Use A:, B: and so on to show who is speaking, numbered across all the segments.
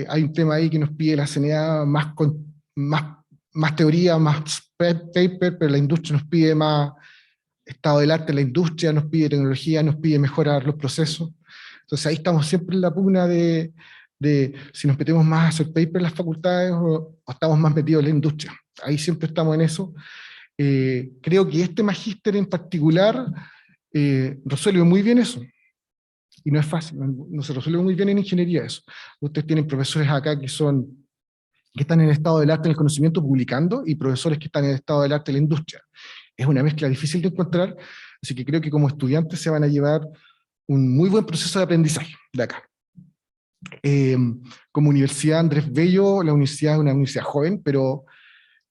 A: Hay un tema ahí que nos pide la CNA más teoría, más paper, pero la industria nos pide más estado del arte, la industria nos pide tecnología, nos pide mejorar los procesos. Entonces ahí estamos siempre en la pugna de si nos metemos más a hacer paper en las facultades o estamos más metidos en la industria. Ahí siempre estamos en eso. Creo que este magíster en particular resuelve muy bien eso. Y no es fácil, no se resuelve muy bien en ingeniería eso. Ustedes tienen profesores acá que están en el estado del arte en el conocimiento publicando, y profesores que están en el estado del arte en la industria. Es una mezcla difícil de encontrar, así que creo que como estudiantes se van a llevar un muy buen proceso de aprendizaje de acá. Como Universidad Andrés Bello, la universidad es una universidad joven, pero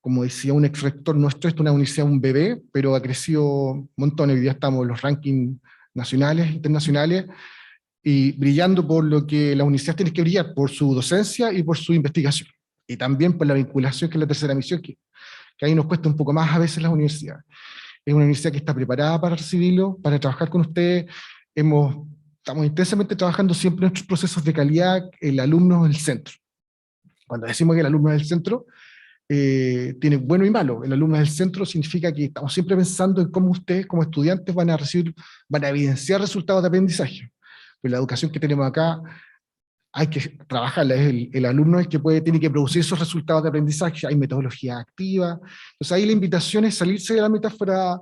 A: como decía un ex rector nuestro, es una universidad, un bebé, pero ha crecido un montón. Hoy día estamos en los rankings nacionales, internacionales, y brillando por lo que la universidad tiene que brillar, por su docencia y por su investigación. Y también por la vinculación, que es la tercera misión, que ahí nos cuesta un poco más a veces las universidades. Es una universidad que está preparada para recibirlo, para trabajar con ustedes. Estamos intensamente trabajando siempre en nuestros procesos de calidad, el alumno en el centro. Cuando decimos que el alumno es el centro, tiene bueno y malo. El alumno del centro significa que estamos siempre pensando en cómo ustedes como estudiantes van a evidenciar resultados de aprendizaje. Pues la educación que tenemos acá hay que trabajarla, es el alumno el que tiene que producir esos resultados de aprendizaje, hay metodología activa. Entonces ahí la invitación es salirse de la metáfora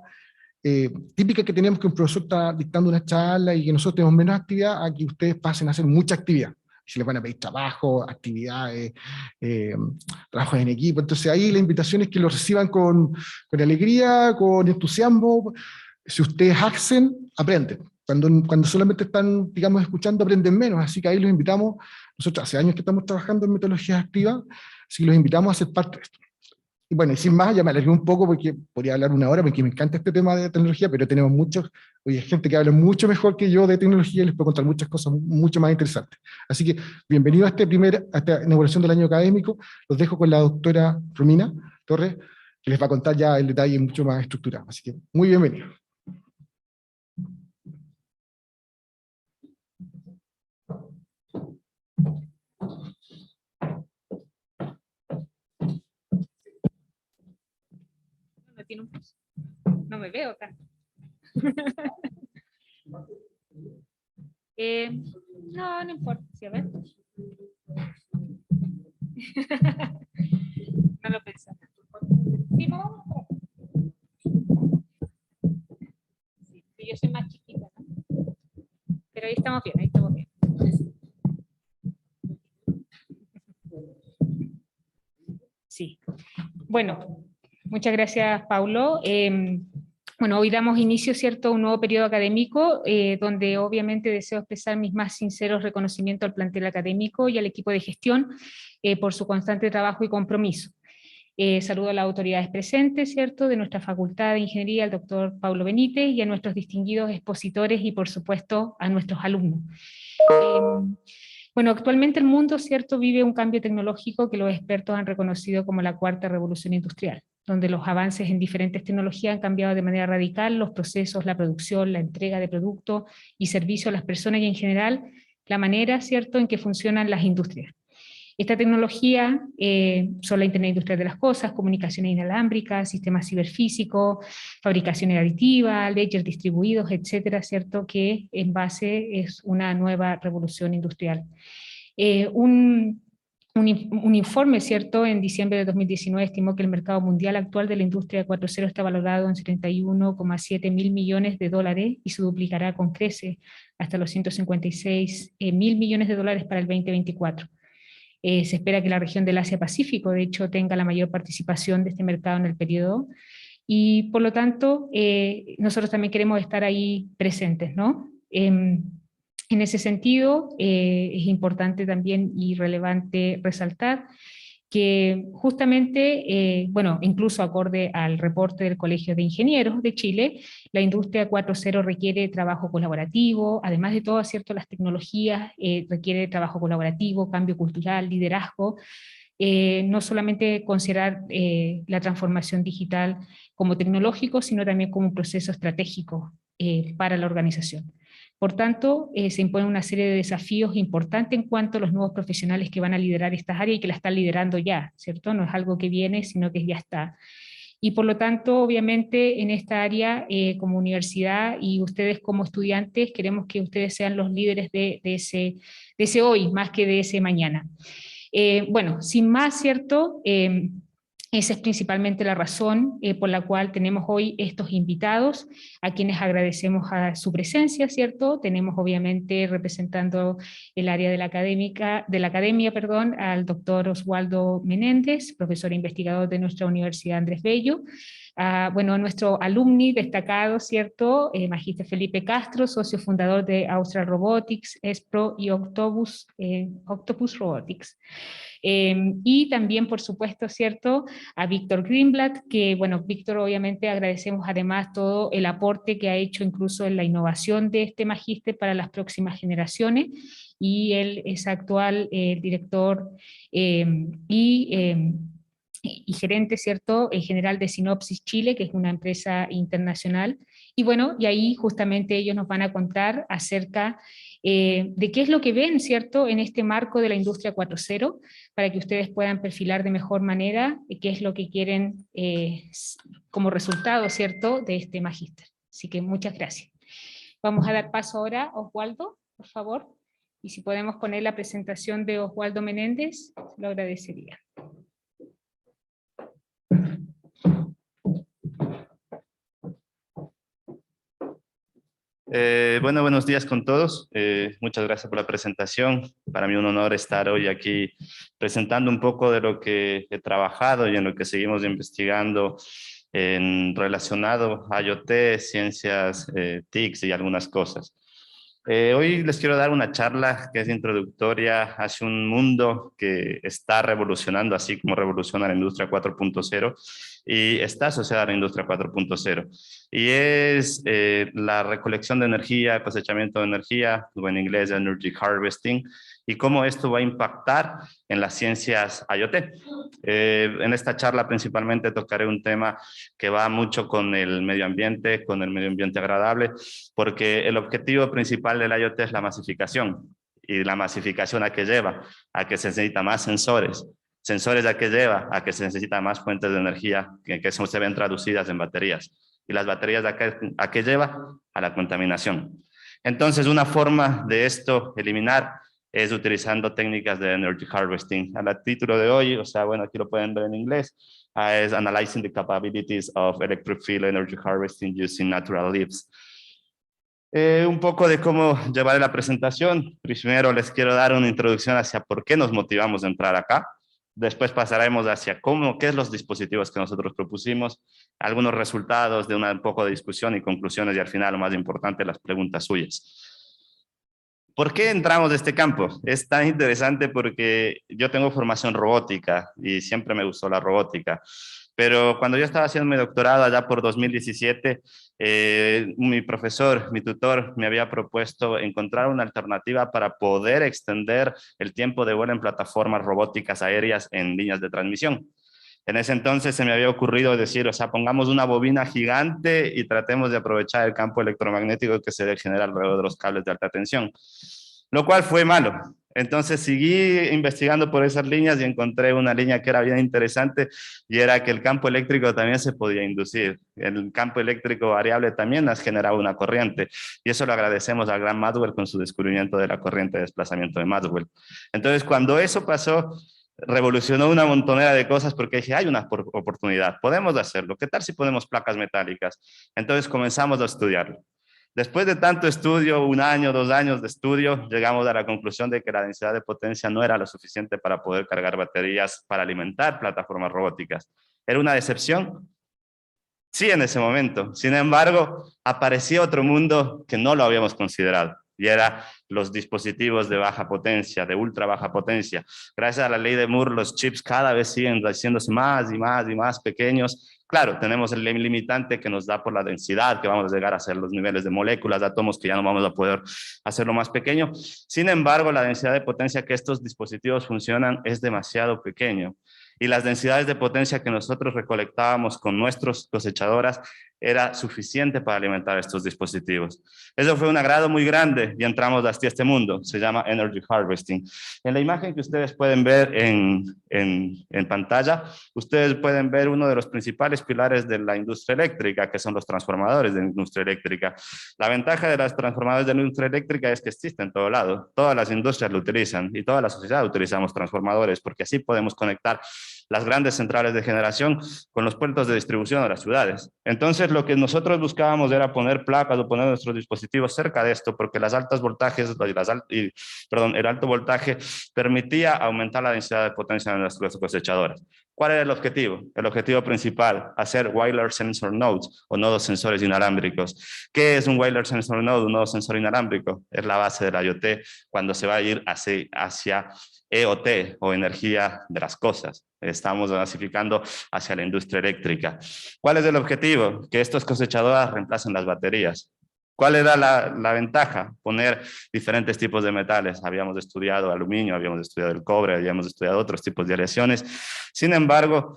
A: típica que tenemos, que un profesor está dictando una charla y que nosotros tenemos menos actividad, a que ustedes pasen a hacer mucha actividad. Si les van a pedir trabajo, actividades, trabajos en equipo. Entonces ahí la invitación es que lo reciban con alegría, con entusiasmo. Si ustedes hacen, aprenden. Cuando solamente están, digamos, escuchando, aprenden menos. Así que ahí los invitamos. Nosotros hace años que estamos trabajando en metodologías activas, así que los invitamos a ser parte de esto. Y bueno, y sin más, ya me alargué un poco porque podría hablar una hora, porque me encanta este tema de tecnología, pero tenemos gente que habla mucho mejor que yo de tecnología y les puedo contar muchas cosas mucho más interesantes. Así que bienvenido a esta inauguración del año académico. Los dejo con la doctora Romina Torres, que les va a contar ya el detalle mucho más estructurado. Así que muy bienvenido.
B: No me veo acá. No importa. ¿Sí, a ver? No lo pensé. Sí, vamos. Sí, yo soy más chiquita, ¿no? Pero ahí estamos bien, ahí estamos bien. Sí. Bueno, muchas gracias, Paulo. Bueno, hoy damos inicio, ¿cierto?, a un nuevo periodo académico, donde obviamente deseo expresar mis más sinceros reconocimientos al plantel académico y al equipo de gestión por su constante trabajo y compromiso. Saludo a las autoridades presentes, ¿cierto?, de nuestra Facultad de Ingeniería, al doctor Paulo Benítez, y a nuestros distinguidos expositores y, por supuesto, a nuestros alumnos. Bueno, actualmente el mundo, ¿cierto?, vive un cambio tecnológico que los expertos han reconocido como la cuarta revolución industrial, donde los avances en diferentes tecnologías han cambiado de manera radical los procesos, la producción, la entrega de productos y servicios a las personas y en general la manera, ¿cierto?, en que funcionan las industrias. Esta tecnología son la Internet Industrial de las Cosas, comunicaciones inalámbricas, sistemas ciberfísicos, fabricaciones aditivas, ledgers distribuidos, etcétera, ¿cierto?, que en base es una nueva revolución industrial. Un informe, ¿cierto?, en diciembre de 2019 estimó que el mercado mundial actual de la industria 4.0 está valorado en 71,7 mil millones de dólares y se duplicará con creces hasta los 156 mil millones de dólares para el 2024. Se espera que la región del Asia-Pacífico, de hecho, tenga la mayor participación de este mercado en el periodo, y por lo tanto, nosotros también queremos estar ahí presentes, ¿no? En ese sentido, es importante también y relevante resaltar que justamente, bueno, incluso acorde al reporte del Colegio de Ingenieros de Chile, la industria 4.0 requiere trabajo colaborativo, además de todo, ¿cierto?, las tecnologías requiere trabajo colaborativo, cambio cultural, liderazgo, no solamente considerar la transformación digital como tecnológico, sino también como un proceso estratégico para la organización. Por tanto, se impone una serie de desafíos importantes en cuanto a los nuevos profesionales que van a liderar estas áreas y que la están liderando ya, ¿cierto? No es algo que viene, sino que ya está. Y por lo tanto, obviamente, en esta área, como universidad y ustedes como estudiantes, queremos que ustedes sean los líderes de ese hoy, más que de ese mañana. Bueno, sin más, ¿cierto? Esa es principalmente la razón por la cual tenemos hoy estos invitados, a quienes agradecemos a su presencia, ¿cierto? Tenemos obviamente representando el área de la academia, perdón, al doctor Oswaldo Menéndez, profesor e investigador de nuestra Universidad Andrés Bello, bueno, nuestro alumni destacado, ¿cierto? Magíster Felipe Castro, socio fundador de Austral Robotics, ESPRO y Octopus Robotics. Y también, por supuesto, ¿cierto?, a Víctor Greenblatt, que, bueno, Víctor, obviamente agradecemos además todo el aporte que ha hecho incluso en la innovación de este magíster para las próximas generaciones, y él es actual director y gerente, ¿cierto?, general de Sinopsis Chile, que es una empresa internacional. Y bueno, y ahí justamente ellos nos van a contar acerca de qué es lo que ven, ¿cierto?, en este marco de la industria 4.0, para que ustedes puedan perfilar de mejor manera qué es lo que quieren como resultado, ¿cierto?, de este magíster. Así que muchas gracias. Vamos a dar paso ahora a Oswaldo, por favor. Y si podemos poner la presentación de Oswaldo Menéndez, lo agradecería.
C: Bueno, buenos días con todos. Muchas gracias por la presentación. Para mí un honor estar hoy aquí presentando un poco de lo que he trabajado y en lo que seguimos investigando relacionado a IoT, ciencias TICs y algunas cosas. Hoy les quiero dar una charla que es introductoria hacia un mundo que está revolucionando, así como revoluciona la industria 4.0 y está asociada a la industria 4.0. Y es la recolección de energía, cosechamiento de energía, o en inglés Energy Harvesting, y cómo esto va a impactar en las ciencias IoT. En esta charla principalmente tocaré un tema que va mucho con el medio ambiente agradable, porque el objetivo principal del IoT es la masificación. ¿Y la masificación a qué lleva? A que se necesita más sensores. ¿Sensores a qué lleva? A que se necesita más fuentes de energía que se ven traducidas en baterías. ¿Y las baterías a qué lleva? A la contaminación. Entonces, una forma de esto eliminar es utilizando técnicas de Energy Harvesting. Al título de hoy, o sea, bueno, aquí lo pueden ver en inglés, es Analyzing the Capabilities of Electric Field Energy Harvesting Using Natural Leaves. Un poco de cómo llevar la presentación. Primero les quiero dar una introducción hacia por qué nos motivamos a entrar acá. Después pasaremos hacia qué es los dispositivos que nosotros propusimos, algunos resultados de un poco de discusión y conclusiones, y al final, lo más importante, las preguntas suyas. ¿Por qué entramos a este campo? Es tan interesante porque yo tengo formación robótica y siempre me gustó la robótica. Pero cuando yo estaba haciendo mi doctorado allá por 2017, mi profesor, mi tutor, me había propuesto encontrar una alternativa para poder extender el tiempo de vuelo en plataformas robóticas aéreas en líneas de transmisión. En ese entonces se me había ocurrido decir, o sea, pongamos una bobina gigante y tratemos de aprovechar el campo electromagnético que se genera alrededor de los cables de alta tensión, lo cual fue malo. Entonces seguí investigando por esas líneas y encontré una línea que era bien interesante, y era que el campo eléctrico también se podía inducir. El campo eléctrico variable también has generado una corriente, y eso lo agradecemos al gran Maxwell con su descubrimiento de la corriente de desplazamiento de Maxwell. Entonces, cuando eso pasó, revolucionó una montonera de cosas, porque dije, hay una oportunidad, podemos hacerlo. ¿Qué tal si ponemos placas metálicas? Entonces comenzamos a estudiarlo. Después de tanto estudio, 1 año, 2 años de estudio, llegamos a la conclusión de que la densidad de potencia no era lo suficiente para poder cargar baterías para alimentar plataformas robóticas. ¿Era una decepción? Sí, en ese momento. Sin embargo, aparecía otro mundo que no lo habíamos considerado, y era los dispositivos de baja potencia, de ultra baja potencia. Gracias a la ley de Moore, los chips cada vez siguen haciéndose más y más y más pequeños. Claro, tenemos el limitante que nos da por la densidad, que vamos a llegar a hacer los niveles de moléculas, de átomos, que ya no vamos a poder hacerlo más pequeño. Sin embargo, la densidad de potencia que estos dispositivos funcionan es demasiado pequeño. Y las densidades de potencia que nosotros recolectábamos con nuestras cosechadoras era suficiente para alimentar estos dispositivos. Eso fue un agrado muy grande y entramos hacia este mundo. Se llama Energy Harvesting. En la imagen que ustedes pueden ver en pantalla, ustedes pueden ver uno de los principales pilares de la industria eléctrica, que son los transformadores de la industria eléctrica. La ventaja de los transformadores de la industria eléctrica es que existen en todo lado. Todas las industrias lo utilizan y toda la sociedad utilizamos transformadores, porque así podemos conectar las grandes centrales de generación con los puertos de distribución de las ciudades. Entonces, lo que nosotros buscábamos era poner placas o poner nuestros dispositivos cerca de esto, porque las altas voltajes, el alto voltaje permitía aumentar la densidad de potencia en las cosechadoras. ¿Cuál era el objetivo? El objetivo principal, hacer wireless sensor nodes o nodos sensores inalámbricos. ¿Qué es un wireless sensor node, un nodo sensor inalámbrico? Es la base de la IoT cuando se va a ir hacia EOT o energía de las cosas. Estamos clasificando hacia la industria eléctrica. ¿Cuál es el objetivo? Que estas cosechadoras reemplacen las baterías. ¿Cuál era la ventaja? Poner diferentes tipos de metales. Habíamos estudiado aluminio, habíamos estudiado el cobre, habíamos estudiado otros tipos de aleaciones. Sin embargo,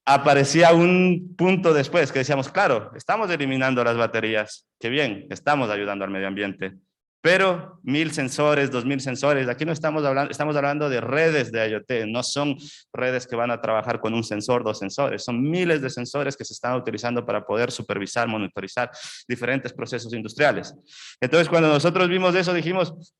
C: aparecía un punto después que decíamos, claro, estamos eliminando las baterías. Qué bien, estamos ayudando al medio ambiente. Pero 1000 sensores, 2000 sensores, aquí no estamos hablando de redes de IoT, no son redes que van a trabajar con un sensor, 2 sensores, son miles de sensores que se están utilizando para poder supervisar, monitorizar diferentes procesos industriales. Entonces, cuando nosotros vimos eso, dijimos,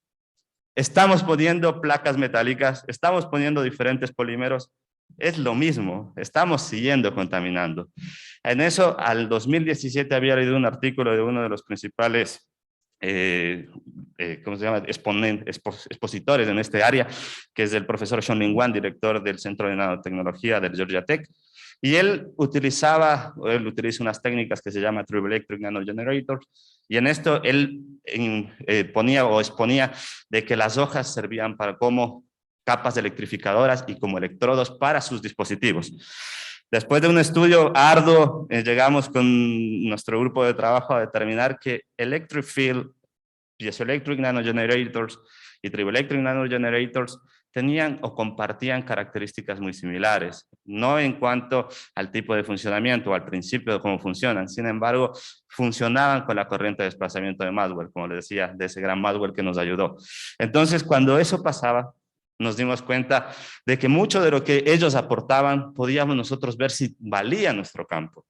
C: estamos poniendo placas metálicas, estamos poniendo diferentes polímeros, es lo mismo, estamos siguiendo contaminando. En eso, al 2017 había leído un artículo de uno de los principales ¿cómo se llama? Expositores en este área, que es el profesor Xiaolin Wang, director del Centro de Nanotecnología del Georgia Tech, y él utiliza unas técnicas que se llama Triboelectric Nanogenerators, y en esto él exponía de que las hojas servían como capas electrificadoras y como electrodos para sus dispositivos. Después de un estudio arduo, llegamos con nuestro grupo de trabajo a determinar que Electric Field, Piezoelectric Nanogenerators y Triboelectric Nanogenerators tenían o compartían características muy similares, no en cuanto al tipo de funcionamiento o al principio de cómo funcionan, sin embargo, funcionaban con la corriente de desplazamiento de Maxwell, como les decía, de ese gran Maxwell que nos ayudó. Entonces, cuando eso pasaba, nos dimos cuenta de que mucho de lo que ellos aportaban podíamos nosotros ver si valía nuestro campo.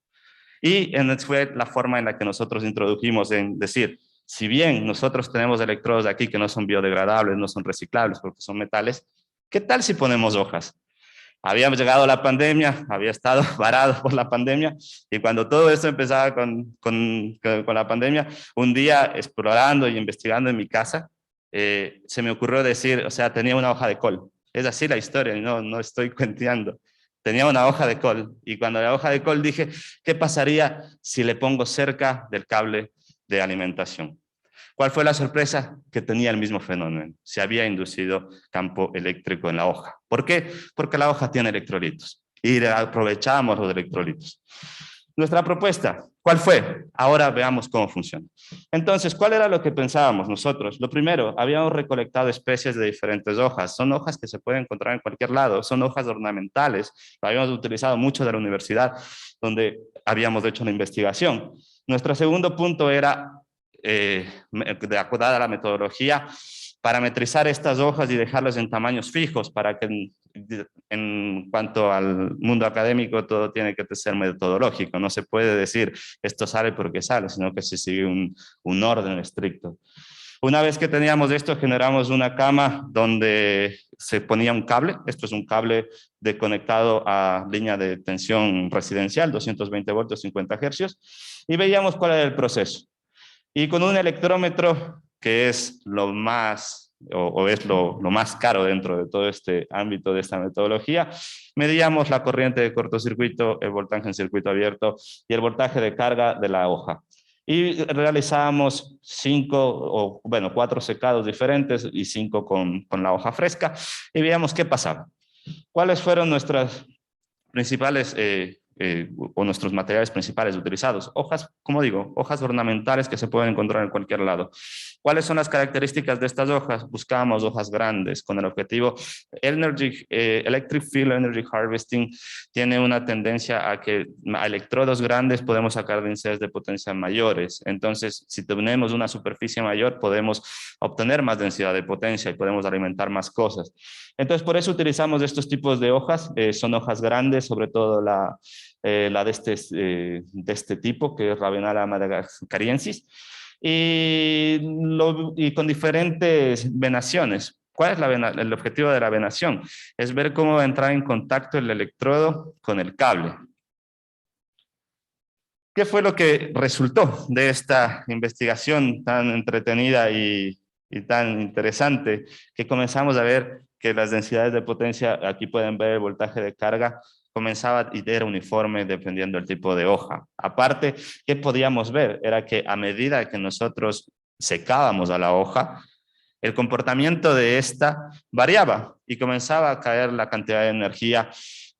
C: Y fue la forma en la que nosotros introdujimos en decir, si bien nosotros tenemos electrodos aquí que no son biodegradables, no son reciclables porque son metales, ¿qué tal si ponemos hojas? Habíamos llegado a la pandemia, había estado varado por la pandemia, y cuando todo esto empezaba con la pandemia, un día explorando y investigando en mi casa, se me ocurrió decir, o sea, tenía una hoja de col. Es así la historia, y no estoy cuenteando. Tenía una hoja de col, y cuando la hoja de col dije, ¿qué pasaría si le pongo cerca del cable de alimentación? ¿Cuál fue la sorpresa? Que tenía el mismo fenómeno. Se había inducido campo eléctrico en la hoja. ¿Por qué? Porque la hoja tiene electrolitos y aprovechamos los electrolitos. Nuestra propuesta, ¿cuál fue? Ahora veamos cómo funciona. Entonces, ¿cuál era lo que pensábamos nosotros? Lo primero, habíamos recolectado especies de diferentes hojas. Son hojas que se pueden encontrar en cualquier lado. Son hojas ornamentales. Lo habíamos utilizado mucho de la universidad donde habíamos hecho la investigación. Nuestro segundo punto era, de acuerdo a la metodología, parametrizar estas hojas y dejarlas en tamaños fijos para que en cuanto al mundo académico todo tiene que ser metodológico. No se puede decir esto sale porque sale, sino que se sigue un orden estricto. Una vez que teníamos esto, generamos una cama donde se ponía un cable. Esto es un cable conectado a línea de tensión residencial, 220 voltios, 50 hercios, y veíamos cuál era el proceso. Y con un electrómetro, que es lo más, es lo más caro dentro de todo este ámbito de esta metodología, medíamos la corriente de cortocircuito, el voltaje en circuito abierto y el voltaje de carga de la hoja. y realizábamos 4 secados diferentes y 5 con la hoja fresca y veíamos qué pasaba. ¿Cuáles fueron nuestras principales o nuestros materiales principales utilizados? Hojas, como digo, hojas ornamentales que se pueden encontrar en cualquier lado. ¿Cuáles son las características de estas hojas? Buscábamos hojas grandes con el objetivo. Electric Field Energy Harvesting tiene una tendencia a que a electrodos grandes podemos sacar densidades de potencia mayores. Entonces, si tenemos una superficie mayor, podemos obtener más densidad de potencia y podemos alimentar más cosas. Entonces, por eso utilizamos estos tipos de hojas. Son hojas grandes, sobre todo la de este tipo, que es Ravenala madagascariensis, y con diferentes venaciones. ¿Cuál es el objetivo de la venación? Es ver cómo va a entrar en contacto el electrodo con el cable. ¿Qué fue lo que resultó de esta investigación tan entretenida y tan interesante? Que comenzamos a ver que las densidades de potencia, aquí pueden ver el voltaje de carga, comenzaba y era uniforme dependiendo del tipo de hoja. Aparte, ¿qué podíamos ver? Era que a medida que nosotros secábamos a la hoja, el comportamiento de esta variaba y comenzaba a caer la cantidad de energía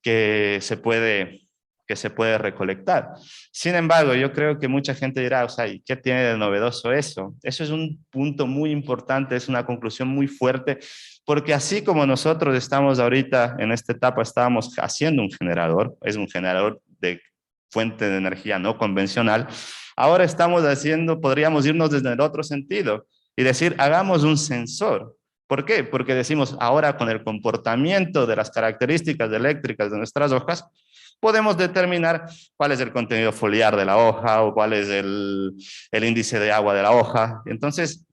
C: que se puede recolectar. Sin embargo, yo creo que mucha gente dirá, o sea, ¿y qué tiene de novedoso eso? Eso es un punto muy importante, es una conclusión muy fuerte, porque así como nosotros estamos ahorita en esta etapa, estábamos haciendo un generador, es un generador de fuente de energía no convencional, ahora estamos haciendo, podríamos irnos desde el otro sentido y decir, hagamos un sensor. ¿Por qué? Porque decimos, ahora con el comportamiento de las características eléctricas de nuestras hojas, podemos determinar cuál es el contenido foliar de la hoja o cuál es el índice de agua de la hoja. Entonces,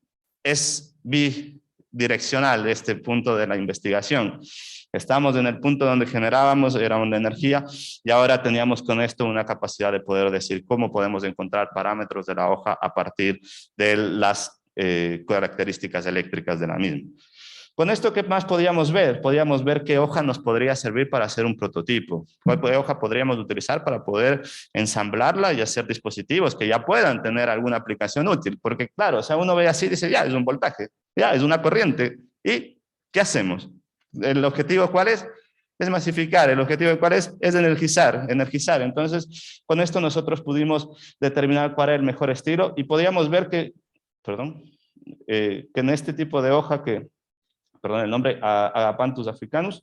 C: es bidireccional este punto de la investigación. Estamos en el punto donde generábamos, era una energía, y ahora teníamos con esto una capacidad de poder decir cómo podemos encontrar parámetros de la hoja a partir de las características eléctricas de la misma. Con esto, ¿qué más podíamos ver? Podíamos ver qué hoja nos podría servir para hacer un prototipo. ¿Cuál hoja podríamos utilizar para poder ensamblarla y hacer dispositivos que ya puedan tener alguna aplicación útil? Porque claro, o sea, uno ve así y dice, ya, es un voltaje, ya, es una corriente. ¿Y qué hacemos? ¿El objetivo cuál es? Es masificar. ¿El objetivo cuál es? Es energizar. Entonces, con esto nosotros pudimos determinar cuál era el mejor estilo y podíamos ver que, que en este tipo de hoja el nombre, Agapanthus africanus,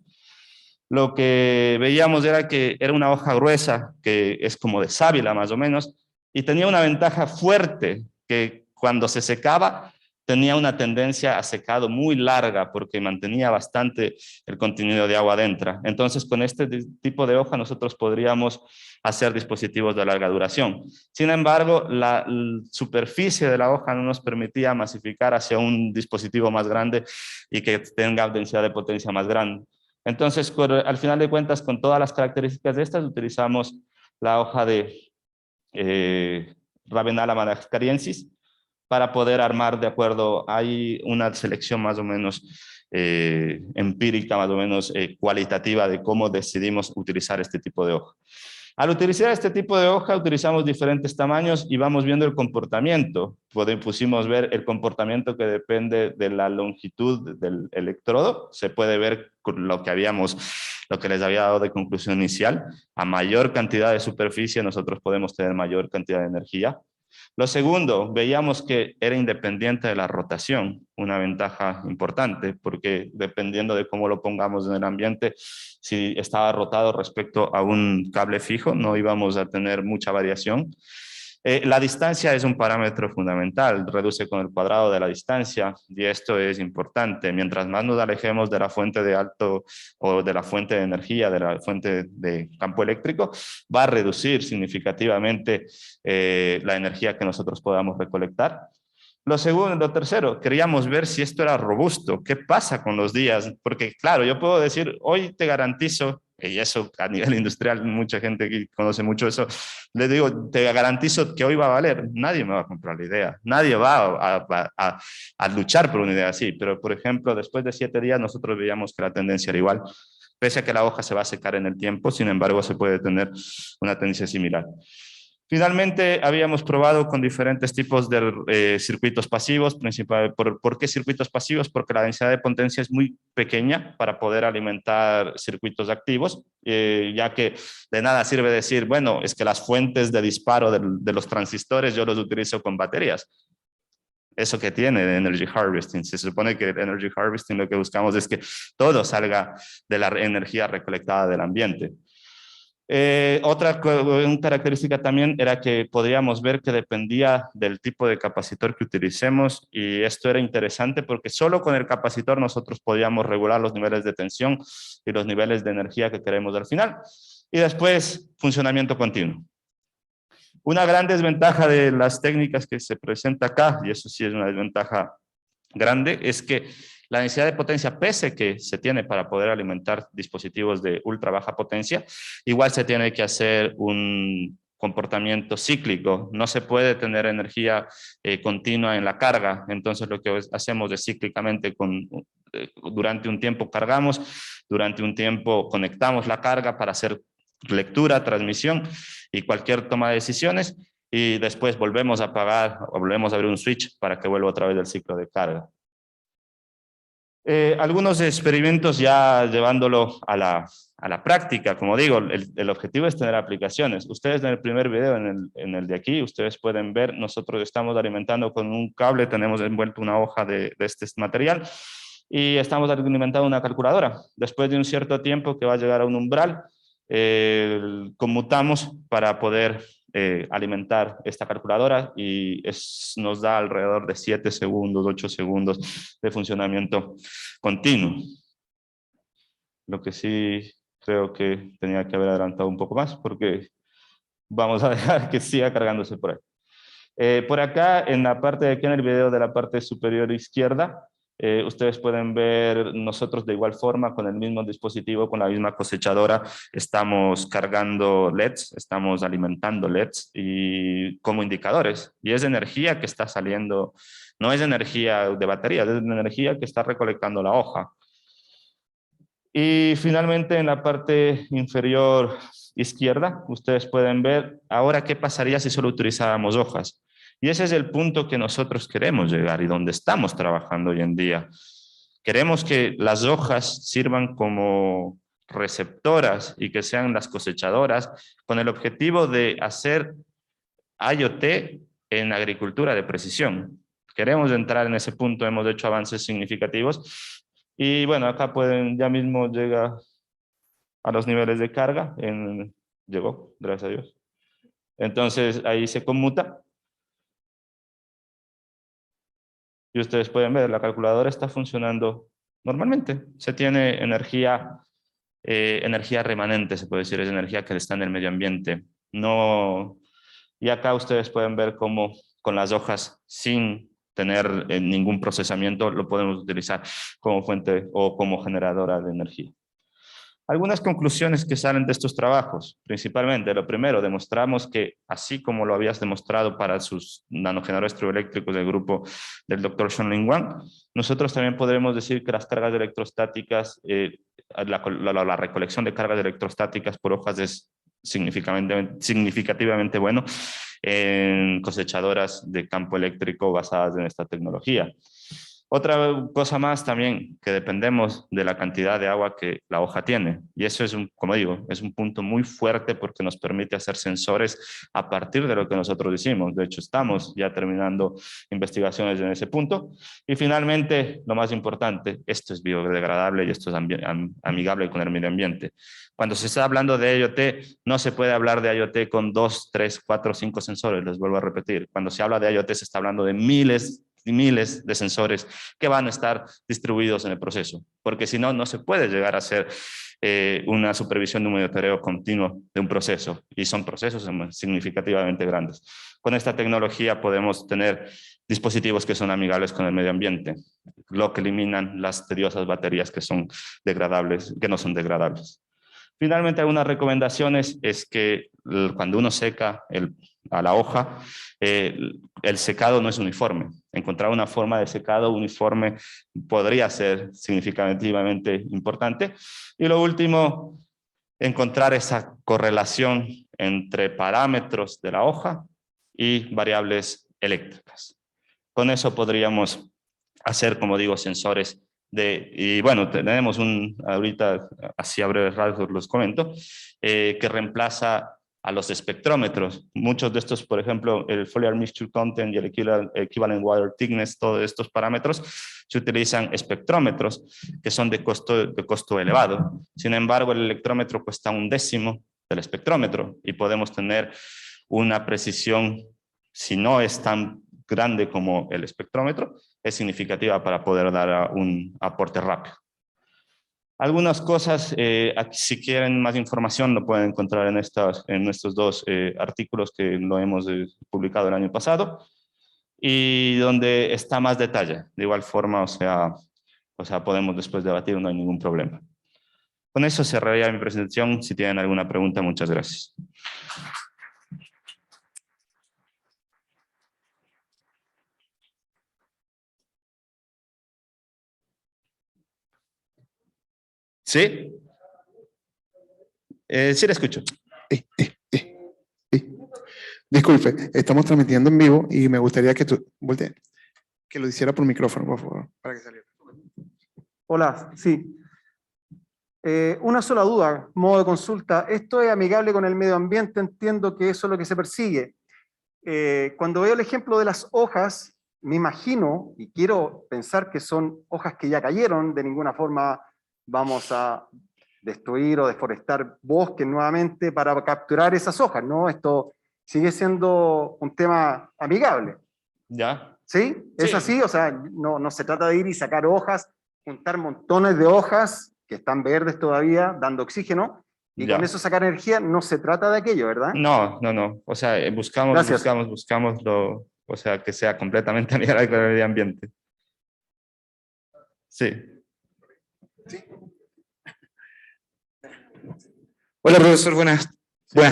C: lo que veíamos era que era una hoja gruesa, que es como de sábila más o menos, y tenía una ventaja fuerte, que cuando se secaba tenía una tendencia a secado muy larga, porque mantenía bastante el contenido de agua adentro. Entonces, con este tipo de hoja nosotros podríamos hacer dispositivos de larga duración. Sin embargo, la superficie de la hoja no nos permitía masificar hacia un dispositivo más grande y que tenga densidad de potencia más grande. Entonces, al final de cuentas, con todas las características de estas, utilizamos la hoja de Ravenala madagascariensis para poder armar de acuerdo, hay una selección más o menos empírica, más o menos cualitativa de cómo decidimos utilizar este tipo de hoja. Al utilizar este tipo de hoja, utilizamos diferentes tamaños y vamos viendo el comportamiento. Pusimos ver el comportamiento que depende de la longitud del electrodo. Se puede ver lo que les había dado de conclusión inicial. A mayor cantidad de superficie, nosotros podemos tener mayor cantidad de energía. Lo segundo, veíamos que era independiente de la rotación, una ventaja importante, porque dependiendo de cómo lo pongamos en el ambiente, si estaba rotado respecto a un cable fijo, no íbamos a tener mucha variación. La distancia es un parámetro fundamental, reduce con el cuadrado de la distancia, y esto es importante. Mientras más nos alejemos de la fuente de alto o de la fuente de energía, de la fuente de campo eléctrico, va a reducir significativamente la energía que nosotros podamos recolectar. Lo tercero, queríamos ver si esto era robusto. ¿Qué pasa con los días? Porque claro, yo puedo decir, hoy te garantizo, y eso a nivel industrial, mucha gente que conoce mucho eso, les digo, te garantizo que hoy va a valer. Nadie me va a comprar la idea. Nadie va a luchar por una idea así. Pero, por ejemplo, después de 7 días, nosotros veíamos que la tendencia era igual. Pese a que la hoja se va a secar en el tiempo, sin embargo, se puede tener una tendencia similar. Finalmente, habíamos probado con diferentes tipos de circuitos pasivos. ¿Por qué circuitos pasivos? Porque la densidad de potencia es muy pequeña para poder alimentar circuitos activos, ya que de nada sirve decir, bueno, es que las fuentes de disparo de los transistores yo los utilizo con baterías. Eso que tiene de Energy Harvesting. Se supone que el Energy Harvesting lo que buscamos es que todo salga de la energía recolectada del ambiente. Otra característica también era que podríamos ver que dependía del tipo de capacitor que utilicemos, y esto era interesante porque solo con el capacitor nosotros podíamos regular los niveles de tensión y los niveles de energía que queremos al final. Y después, funcionamiento continuo. Una gran desventaja de las técnicas que se presenta acá, y eso sí es una desventaja grande, es que la densidad de potencia, pese que se tiene para poder alimentar dispositivos de ultra baja potencia, igual se tiene que hacer un comportamiento cíclico. No se puede tener energía continua en la carga. Entonces lo que hacemos es cíclicamente, durante un tiempo cargamos, durante un tiempo conectamos la carga para hacer lectura, transmisión y cualquier toma de decisiones, y después volvemos a apagar o volvemos a abrir un switch para que vuelva otra vez el ciclo de carga. Algunos experimentos ya llevándolo a la práctica. Como digo, el objetivo es tener aplicaciones. Ustedes en el primer video, en el de aquí, ustedes pueden ver, nosotros estamos alimentando con un cable, tenemos envuelto una hoja de este material, y estamos alimentando una calculadora. Después de un cierto tiempo que va a llegar a un umbral, conmutamos para poder alimentar esta calculadora, y nos da alrededor de 7 segundos, 8 segundos de funcionamiento continuo. Lo que sí creo que tenía que haber adelantado un poco más, porque vamos a dejar que siga cargándose por ahí. Por acá, en la parte de aquí, en el video de la parte superior izquierda, ustedes pueden ver, nosotros de igual forma, con el mismo dispositivo, con la misma cosechadora, estamos cargando LEDs, estamos alimentando LEDs y como indicadores. Y es energía que está saliendo, no es energía de batería, es energía que está recolectando la hoja. Y finalmente, en la parte inferior izquierda, ustedes pueden ver ahora qué pasaría si solo utilizáramos hojas. Y ese es el punto que nosotros queremos llegar y donde estamos trabajando hoy en día. Queremos que las hojas sirvan como receptoras y que sean las cosechadoras, con el objetivo de hacer IoT en agricultura de precisión. Queremos entrar en ese punto, hemos hecho avances significativos. Y bueno, acá ya mismo llega a los niveles de carga. Llegó, gracias a Dios. Entonces ahí se conmuta. Y ustedes pueden ver, la calculadora está funcionando normalmente. Se tiene energía remanente, se puede decir, es energía que está en el medio ambiente. No, y acá ustedes pueden ver cómo con las hojas, sin tener ningún procesamiento, lo podemos utilizar como fuente o como generadora de energía. Algunas conclusiones que salen de estos trabajos, principalmente, lo primero, demostramos que así como lo habías demostrado para sus nanogeneradores triboeléctricos del grupo del Dr. Shunlin Wang, nosotros también podremos decir que las cargas electrostáticas, la recolección de cargas electrostáticas por hojas es significativamente bueno en cosechadoras de campo eléctrico basadas en esta tecnología. Otra cosa más también, que dependemos de la cantidad de agua que la hoja tiene. Y eso es, como digo, es un punto muy fuerte porque nos permite hacer sensores a partir de lo que nosotros hicimos. De hecho, estamos ya terminando investigaciones en ese punto. Y finalmente, lo más importante, esto es biodegradable y esto es amigable con el medio ambiente. Cuando se está hablando de IoT, no se puede hablar de IoT con 2, 3, 4, 5 sensores, les vuelvo a repetir. Cuando se habla de IoT se está hablando de miles y miles de sensores que van a estar distribuidos en el proceso, porque si no, no se puede llegar a hacer una supervisión de un monitoreo continuo de un proceso, y son procesos significativamente grandes. Con esta tecnología podemos tener dispositivos que son amigables con el medio ambiente, lo que eliminan las tediosas baterías que son degradables, que no son degradables. Finalmente, algunas recomendaciones es que cuando uno seca a la hoja, el secado no es uniforme. Encontrar una forma de secado uniforme podría ser significativamente importante. Y lo último, encontrar esa correlación entre parámetros de la hoja y variables eléctricas. Con eso podríamos hacer, como digo, sensores y bueno, tenemos ahorita, así a breves rasgos los comento, que reemplaza a los espectrómetros. Muchos de estos, por ejemplo, el foliar mixture content y el equivalent wire thickness, todos estos parámetros, se utilizan espectrómetros que son de costo elevado. Sin embargo, el electrómetro cuesta 1/10 del espectrómetro y podemos tener una precisión, si no es tan grande como el espectrómetro, es significativa para poder dar un aporte rápido. Algunas cosas, aquí, si quieren más información, lo pueden encontrar en estos dos artículos que lo hemos publicado el año pasado y donde está más detalle. De igual forma, o sea, podemos después debatir, no hay ningún problema. Con eso cerraría mi presentación. Si tienen alguna pregunta, muchas gracias. ¿Sí? Sí, le escucho.
D: Disculpe, estamos transmitiendo en vivo y me gustaría que que lo hiciera por micrófono, por favor, para que saliera.
E: Hola, sí. Una sola duda, modo de consulta. ¿Esto es amigable con el medio ambiente? Entiendo que eso es lo que se persigue. Cuando veo el ejemplo de las hojas, me imagino, y quiero pensar que son hojas que ya cayeron, de ninguna forma vamos a destruir o deforestar bosques nuevamente para capturar esas hojas, ¿no? Esto sigue siendo un tema amigable.
C: ¿Ya?
E: ¿Sí? ¿Es
C: Sí.
E: así? O sea, no se trata de ir y sacar hojas, juntar montones de hojas que están verdes todavía, dando oxígeno, y
C: Ya.
E: con eso sacar energía. No se trata de aquello, ¿verdad?
C: No. O sea, buscamos o sea, que sea completamente amigable con el medio ambiente. Sí.
F: Hola, profesor, buenas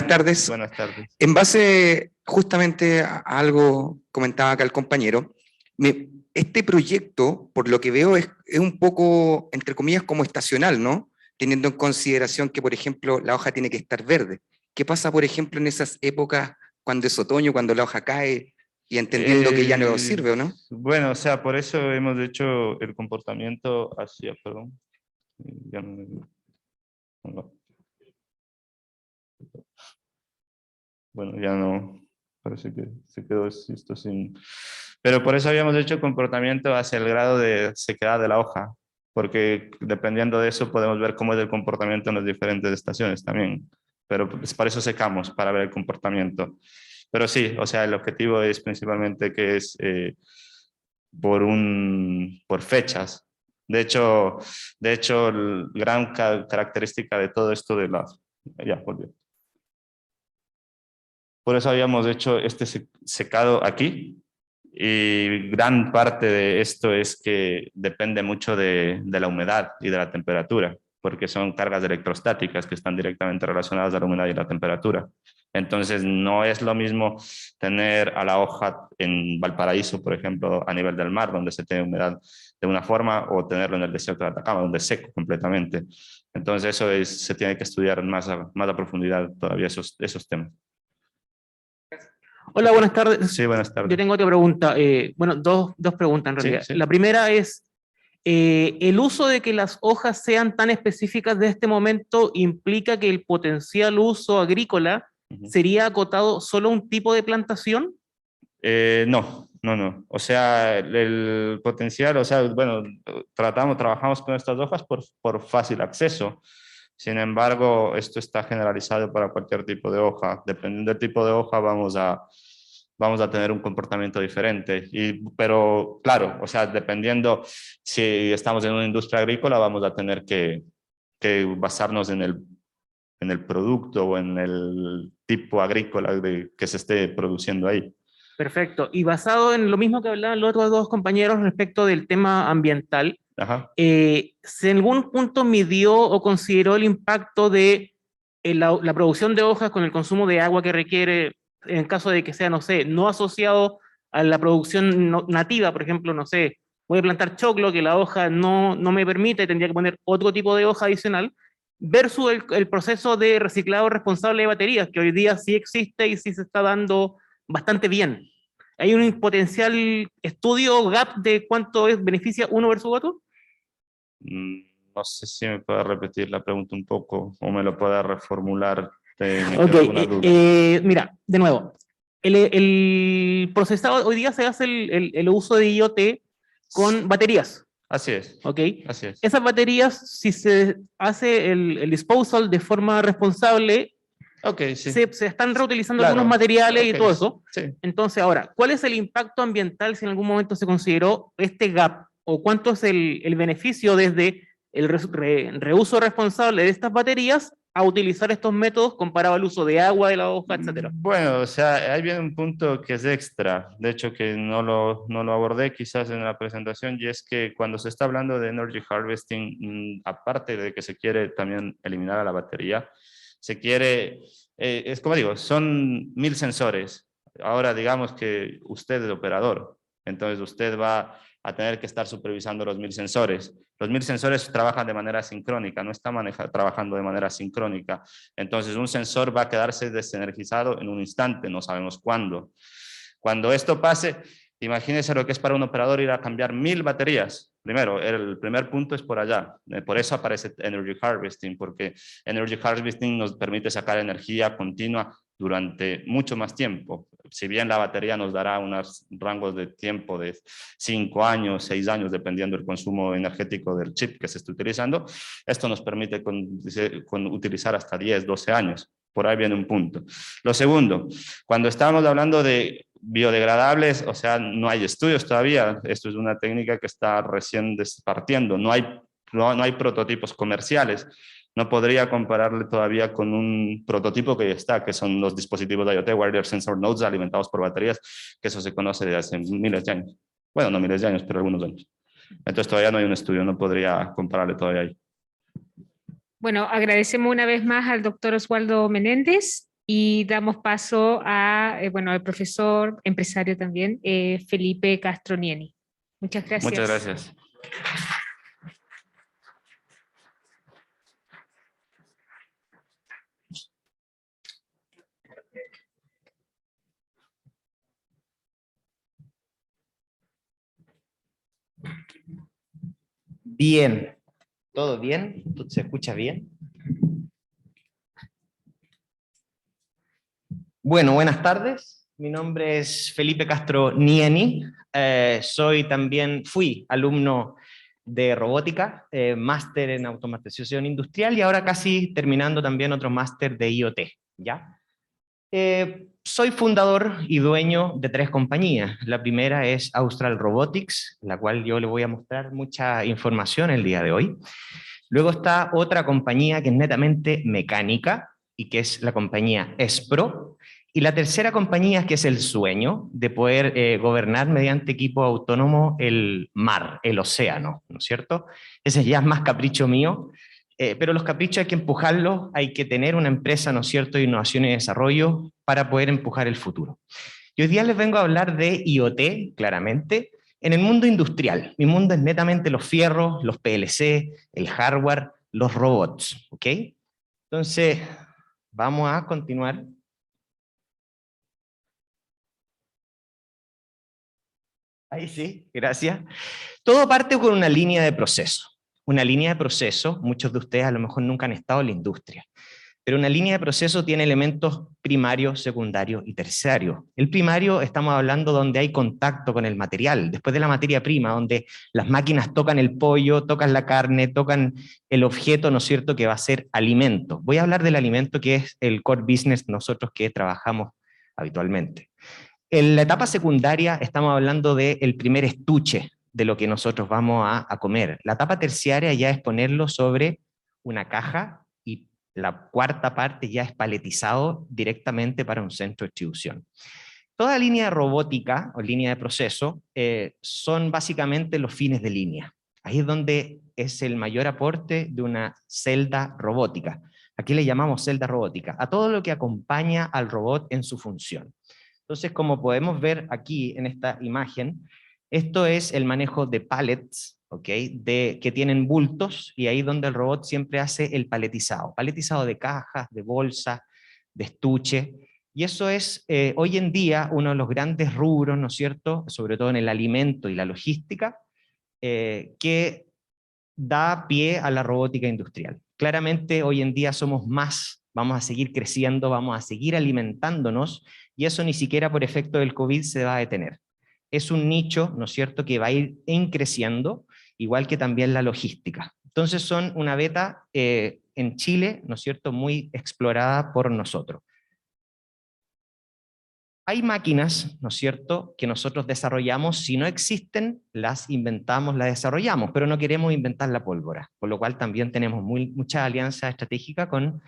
F: tardes.
C: Buenas tardes.
F: En base justamente a algo comentaba acá el compañero, este proyecto, por lo que veo, es un poco, entre comillas, como estacional, ¿no? Teniendo en consideración que, por ejemplo, la hoja tiene que estar verde. ¿Qué pasa, por ejemplo, en esas épocas, cuando es otoño, cuando la hoja cae, y entendiendo que ya no sirve, ¿o no?
C: Bueno, o sea, por eso hemos hecho el comportamiento hacia, perdón. Ya no. Bueno, ya no, parece que se quedó esto sin... Pero por eso habíamos hecho comportamiento hacia el grado de sequedad de la hoja, porque dependiendo de eso podemos ver cómo es el comportamiento en las diferentes estaciones también. Pero pues para eso secamos, para ver el comportamiento. Pero sí, o sea, el objetivo es principalmente que es por fechas. De hecho, la gran característica de todo esto de las... Ya, volvió. Por eso habíamos hecho este secado aquí, y gran parte de esto es que depende mucho de la humedad y de la temperatura, porque son cargas electrostáticas que están directamente relacionadas a la humedad y la temperatura. Entonces no es lo mismo tener a la hoja en Valparaíso, por ejemplo, a nivel del mar, donde se tiene humedad de una forma, o tenerlo en el desierto de Atacama, donde es seco completamente. Entonces eso se tiene que estudiar más a profundidad todavía esos temas.
G: Hola, buenas tardes.
C: Sí, buenas tardes.
G: Yo tengo otra pregunta. Bueno, dos preguntas en realidad.
C: Sí.
G: La primera es, ¿el uso de que las hojas sean tan específicas de este momento implica que el potencial uso agrícola sería acotado solo a un tipo de plantación?
C: No. O sea, el potencial, o sea, bueno, trabajamos con estas hojas por fácil acceso. Sin embargo, esto está generalizado para cualquier tipo de hoja. Dependiendo del tipo de hoja, vamos a tener un comportamiento diferente. Pero claro, o sea, dependiendo si estamos en una industria agrícola, vamos a tener que basarnos en el producto o en el tipo agrícola que se esté produciendo ahí.
G: Perfecto. Y basado en lo mismo que hablaban los otros dos compañeros respecto del tema ambiental,
C: Ajá.
G: ¿se en algún punto midió o consideró el impacto de la producción de hojas con el consumo de agua que requiere en caso de que sea, no sé, no asociado a la producción nativa? Por ejemplo, no sé, voy a plantar choclo que la hoja no me permite, tendría que poner otro tipo de hoja adicional. versus el proceso de reciclado responsable de baterías, que hoy día sí existe y sí se está dando bastante bien. ¿Hay un potencial estudio gap de cuánto beneficia uno versus otro?
C: No sé si me puede repetir la pregunta un poco o me lo puede reformular. Me
G: Ok,
C: quedó alguna duda.
G: mira, de nuevo, el procesado, hoy día se hace el uso de IoT con baterías,
C: Así es,
G: ¿ok?
C: así es.
G: Esas baterías, si se hace el disposal de forma responsable,
C: Ok, sí.
G: se están reutilizando
C: Claro,
G: algunos materiales y
C: ok,
G: todo eso.
C: sí.
G: Entonces, ahora, ¿cuál es el impacto ambiental si en algún momento se consideró este gap? ¿O cuánto es el beneficio desde el reuso responsable de estas baterías a utilizar estos métodos comparado al uso de agua, de la hoja, etcétera?
C: Bueno, o sea, ahí viene un punto que es extra, de hecho que no lo abordé quizás en la presentación, y es que cuando se está hablando de energy harvesting, aparte de que se quiere también eliminar a la batería, se quiere, es como digo, son 1000 sensores. Ahora digamos que usted es operador, entonces usted va a tener que estar supervisando los 1000 sensores. Los 1000 sensores trabajan de manera sincrónica, no están trabajando de manera sincrónica. Entonces un sensor va a quedarse desenergizado en un instante, no sabemos cuándo. Cuando esto pase, imagínense lo que es para un operador ir a cambiar 1000 baterías. Primero, el primer punto es por allá. Por eso aparece Energy Harvesting, porque Energy Harvesting nos permite sacar energía continua durante mucho más tiempo. Si bien la batería nos dará unos rangos de tiempo de 5 años, 6 años, dependiendo del consumo energético del chip que se esté utilizando, esto nos permite utilizar hasta 10, 12 años. Por ahí viene un punto. Lo segundo, cuando estábamos hablando de biodegradables, o sea, no hay estudios todavía. Esto es una técnica que está recién partiendo. No hay prototipos comerciales. No podría compararle todavía con un prototipo que ya está, que son los dispositivos de IoT, Wireless Sensor Nodes, alimentados por baterías, que eso se conoce desde hace miles de años. Bueno, no miles de años, pero algunos años. Entonces todavía no hay un estudio, no podría compararle todavía ahí.
B: Bueno, agradecemos una vez más al doctor Oswaldo Menéndez y damos paso al profesor, empresario también, Felipe Castro Nieni. Muchas gracias.
C: Muchas gracias.
H: Bien, ¿todo bien? ¿Se escucha bien? Bueno, buenas tardes. Mi nombre es Felipe Castro Nieni. Fui alumno de robótica, máster en automatización industrial y ahora casi terminando también otro máster de IoT, ¿ya? Soy fundador y dueño de 3 compañías. La primera es Austral Robotics, la cual yo le voy a mostrar mucha información el día de hoy. Luego está otra compañía que es netamente mecánica y que es la compañía Espro. Y la tercera compañía que es el sueño de poder gobernar mediante equipo autónomo el mar, el océano, ¿no es cierto? Ese ya es más capricho mío. Pero los caprichos hay que empujarlos, hay que tener una empresa, ¿no es cierto?, de innovación y desarrollo para poder empujar el futuro. Y hoy día les vengo a hablar de IoT, claramente, en el mundo industrial. Mi mundo es netamente los fierros, los PLC, el hardware, los robots, ¿ok? Entonces, vamos a continuar. Ahí sí, gracias. Todo parte con una línea de proceso. Una línea de proceso, muchos de ustedes a lo mejor nunca han estado en la industria, pero una línea de proceso tiene elementos primarios, secundarios y terciarios. El primario estamos hablando donde hay contacto con el material, después de la materia prima, donde las máquinas tocan el pollo, tocan la carne, tocan el objeto, ¿no es cierto?, que va a ser alimento. Voy a hablar del alimento que es el core business nosotros que trabajamos habitualmente. En la etapa secundaria estamos hablando del primer estuche de lo que nosotros vamos a comer. La etapa terciaria ya es ponerlo sobre una caja y la cuarta parte ya es paletizado directamente para un centro de distribución. Toda línea robótica o línea de proceso son básicamente los fines de línea. Ahí es donde es el mayor aporte de una celda robótica. Aquí le llamamos celda robótica, a todo lo que acompaña al robot en su función. Entonces, como podemos ver aquí en esta imagen, esto es el manejo de pallets, ¿ok? Que tienen bultos, y ahí donde el robot siempre hace el paletizado de cajas, de bolsas, de estuche, y eso es hoy en día uno de los grandes rubros, ¿no es cierto?, sobre todo en el alimento y la logística, que da pie a la robótica industrial. Claramente hoy en día somos más, vamos a seguir creciendo, vamos a seguir alimentándonos, y eso ni siquiera por efecto del COVID se va a detener. Es un nicho, ¿no es cierto?, que va a ir creciendo, igual que también la logística. Entonces son una beta en Chile, ¿no es cierto?, muy explorada por nosotros. Hay máquinas, ¿no es cierto?, que nosotros desarrollamos, si no existen, las inventamos, las desarrollamos, pero no queremos inventar la pólvora, por lo cual también tenemos mucha alianza estratégica con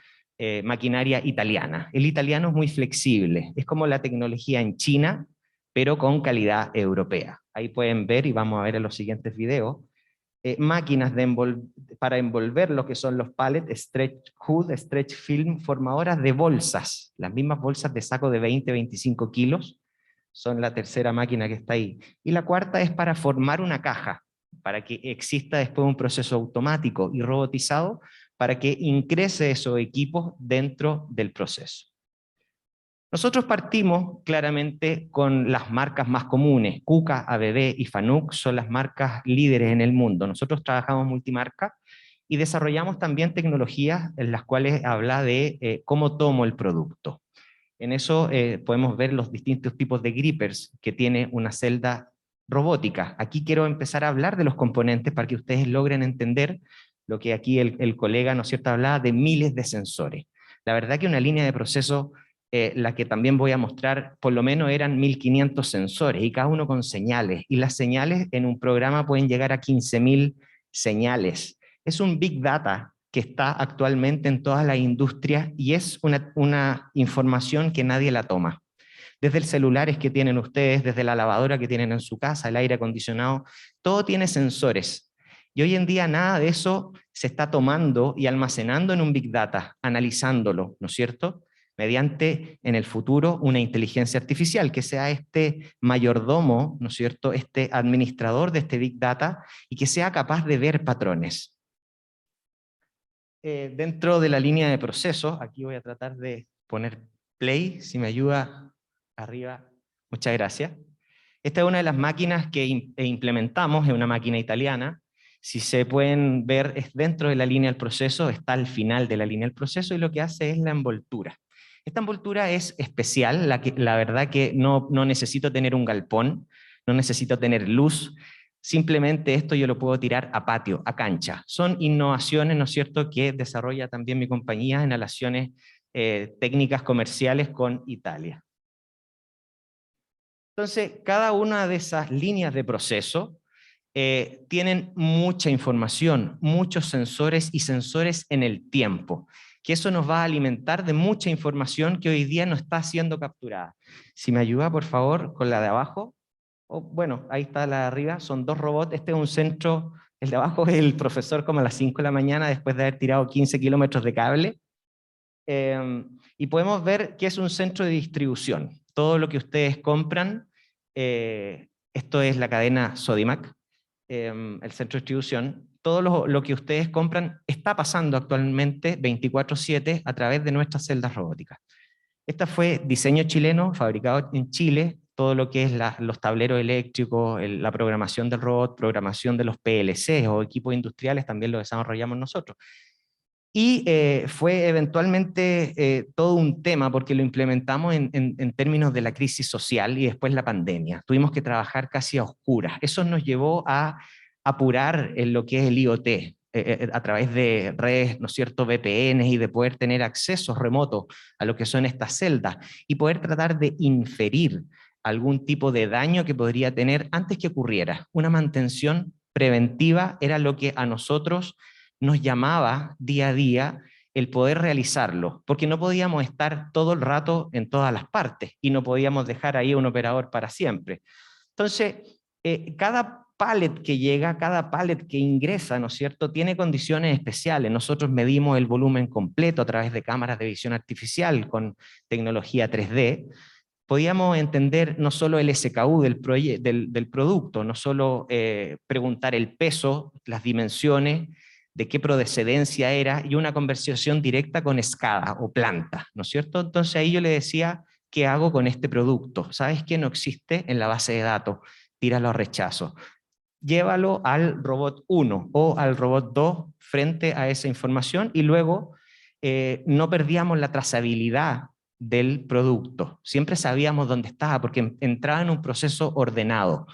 H: maquinaria italiana. El italiano es muy flexible, es como la tecnología en China, pero con calidad europea. Ahí pueden ver, y vamos a ver en los siguientes videos, máquinas para envolver lo que son los pallets, stretch hood, stretch film, formadoras de bolsas, las mismas bolsas de saco de 20-25 kilos, son la tercera máquina que está ahí. Y la cuarta es para formar una caja, para que exista después un proceso automático y robotizado, para que ingrese esos equipos dentro del proceso. Nosotros partimos claramente con las marcas más comunes. KUKA, ABB y FANUC son las marcas líderes en el mundo. Nosotros trabajamos multimarca y desarrollamos también tecnologías en las cuales habla de cómo tomo el producto. En eso podemos ver los distintos tipos de grippers que tiene una celda robótica. Aquí quiero empezar a hablar de los componentes para que ustedes logren entender lo que aquí el colega, ¿no es cierto?, hablaba de miles de sensores. La verdad que una línea de proceso, la que también voy a mostrar, por lo menos eran 1500 sensores, y cada uno con señales, y las señales en un programa pueden llegar a 15.000 señales. Es un Big Data que está actualmente en todas las industrias, y es una información que nadie la toma. Desde el celulares que tienen ustedes, desde la lavadora que tienen en su casa, el aire acondicionado, todo tiene sensores. Y hoy en día nada de eso se está tomando y almacenando en un Big Data, analizándolo, ¿no es cierto?, mediante, en el futuro, una inteligencia artificial, que sea este mayordomo, ¿no es cierto?, este administrador de este Big Data, y que sea capaz de ver patrones. Dentro de la línea de proceso, aquí voy a tratar de poner play, si me ayuda arriba, muchas gracias. Esta es una de las máquinas que implementamos, es una máquina italiana. Si se pueden ver, es dentro de la línea del proceso, está al final de la línea del proceso, y lo que hace es la envoltura. Esta envoltura es especial, la verdad que no necesito tener un galpón, no necesito tener luz, simplemente esto yo lo puedo tirar a patio, a cancha. Son innovaciones, ¿no es cierto?, que desarrolla también mi compañía en relaciones técnicas comerciales con Italia. Entonces, cada una de esas líneas de proceso tienen mucha información, muchos sensores, y sensores en el tiempo, que eso nos va a alimentar de mucha información que hoy día no está siendo capturada. Si me ayuda, por favor, con la de abajo. Bueno, ahí está la de arriba, son dos robots. Este es un centro, el de abajo es el profesor como a las 5 de la mañana después de haber tirado 15 kilómetros de cable. Y podemos ver que es un centro de distribución. Todo lo que ustedes compran, esto es la cadena Sodimac, el centro de distribución, todo lo que ustedes compran está pasando actualmente 24/7 a través de nuestras celdas robóticas. Esta fue diseño chileno, fabricado en Chile, todo lo que es los tableros eléctricos, la programación del robot, programación de los PLC o equipos industriales, también lo desarrollamos nosotros. Y fue eventualmente todo un tema porque lo implementamos en términos de la crisis social y después la pandemia. Tuvimos que trabajar casi a oscuras. Eso nos llevó a apurar en lo que es el IoT, a través de redes, ¿no es cierto?, VPNs, y de poder tener accesos remotos a lo que son estas celdas y poder tratar de inferir algún tipo de daño que podría tener antes que ocurriera. Una mantención preventiva era lo que a nosotros nos llamaba día a día el poder realizarlo, porque no podíamos estar todo el rato en todas las partes y no podíamos dejar ahí un operador para siempre. Entonces, cada pallet que llega, cada pallet que ingresa, ¿no es cierto?, tiene condiciones especiales. Nosotros medimos el volumen completo a través de cámaras de visión artificial con tecnología 3D, podíamos entender no solo el SKU del producto, no solo preguntar el peso, las dimensiones, de qué procedencia era, y una conversación directa con SCADA o planta, ¿no es cierto? Entonces ahí yo le decía, ¿qué hago con este producto? ¿Sabes qué? No existe en la base de datos, tíralo a rechazo. Llévalo al robot 1 o al robot 2 frente a esa información, y luego no perdíamos la trazabilidad del producto. Siempre sabíamos dónde estaba porque entraba en un proceso ordenado.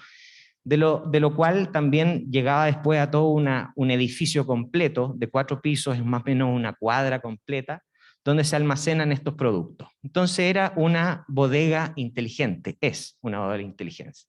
H: De lo cual también llegaba después a todo un edificio completo de 4 pisos, es más o menos una cuadra completa, donde se almacenan estos productos. Entonces era una bodega inteligente, es una bodega inteligente.